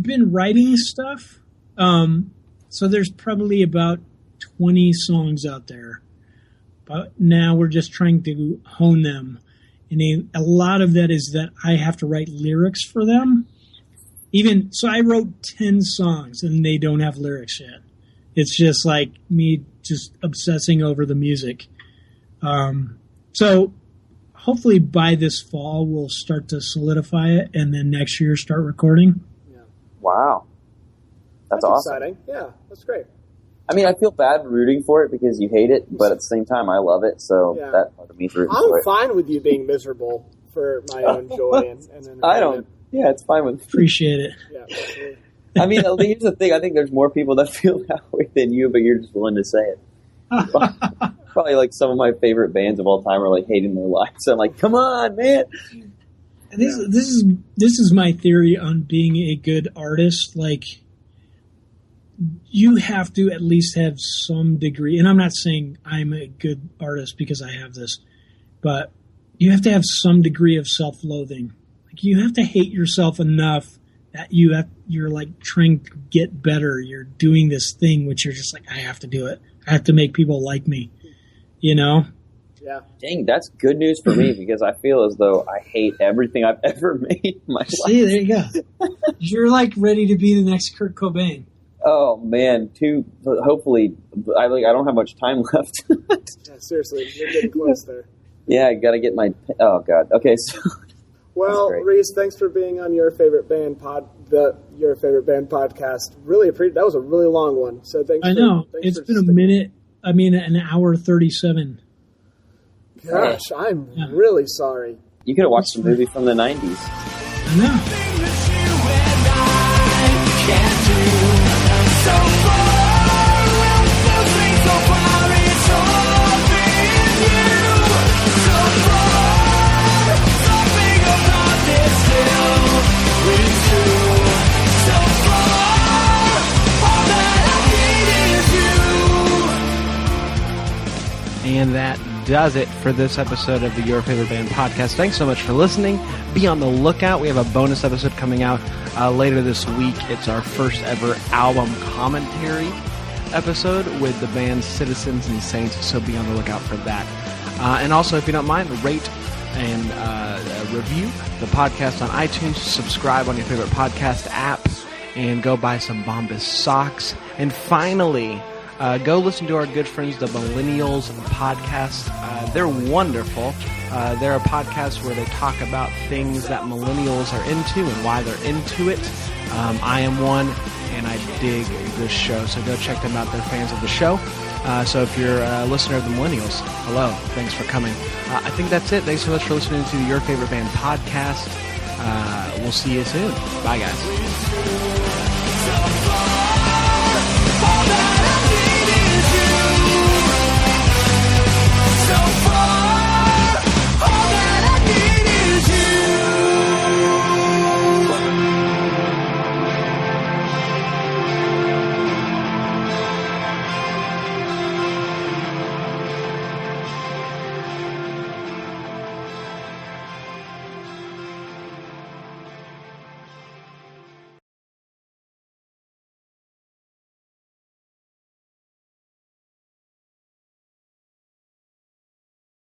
been writing stuff. So there's probably about 20 songs out there. But now we're just trying to hone them. And a lot of that is that I have to write lyrics for them. So I wrote 10 songs and they don't have lyrics yet. It's just like me just obsessing over the music. So hopefully by this fall we'll start to solidify it, and then next year start recording. Yeah. Wow. That's awesome. Exciting. Yeah, that's great. I mean, I feel bad rooting for it because you hate it, but at the same time I love it, so that part of me's rooting for it. I'm fine with you being miserable for my own joy and I don't. Yeah, it's fine with me. Appreciate it. Yeah, absolutely. I mean, here's the thing. I think there's more people that feel that way than you, but you're just willing to say it. Probably like some of my favorite bands of all time are like hating their lives. So I'm like, come on, man. This is my theory on being a good artist. Like, you have to at least have some degree, and I'm not saying I'm a good artist because I have this, but you have to have some degree of self-loathing. Like, you have to hate yourself enough that you're like trying to get better. You're doing this thing which you're just like, I have to do it. I have to make people like me, Yeah. Dang, that's good news for me because I feel as though I hate everything I've ever made in my life. See, there you go. You're like ready to be the next Kurt Cobain. Oh man, hopefully, I don't have much time left. Yeah, seriously, you're getting close there. Yeah, I gotta get my. Oh god. Okay, so. Well, Reese, thanks for being on Your Favorite Band Your Favorite Band podcast. Really appreciate. That was a really long one. So thanks. I know it's been a minute. I mean, an hour 37. Gosh, I'm really sorry. You could have watched a movie from the 90s. I know. And that does it for this episode of the Your Favorite Band podcast. Thanks so much for listening. Be on the lookout. We have a bonus episode coming out later this week. It's our first ever album commentary episode with the band Citizens and Saints, so be on the lookout for that. And also, if you don't mind, rate and review the podcast on iTunes, subscribe on your favorite podcast app, and go buy some Bombas socks. And finally, go listen to our good friends, the Millennials podcast. They're wonderful. They're a podcast where they talk about things that millennials are into and why they're into it. I am one, and I dig this show, so go check them out. They're fans of the show. So if you're a listener of the Millennials, hello, thanks for coming. I think that's it. Thanks so much for listening to the Your Favorite Band podcast. We'll see you soon. Bye, guys.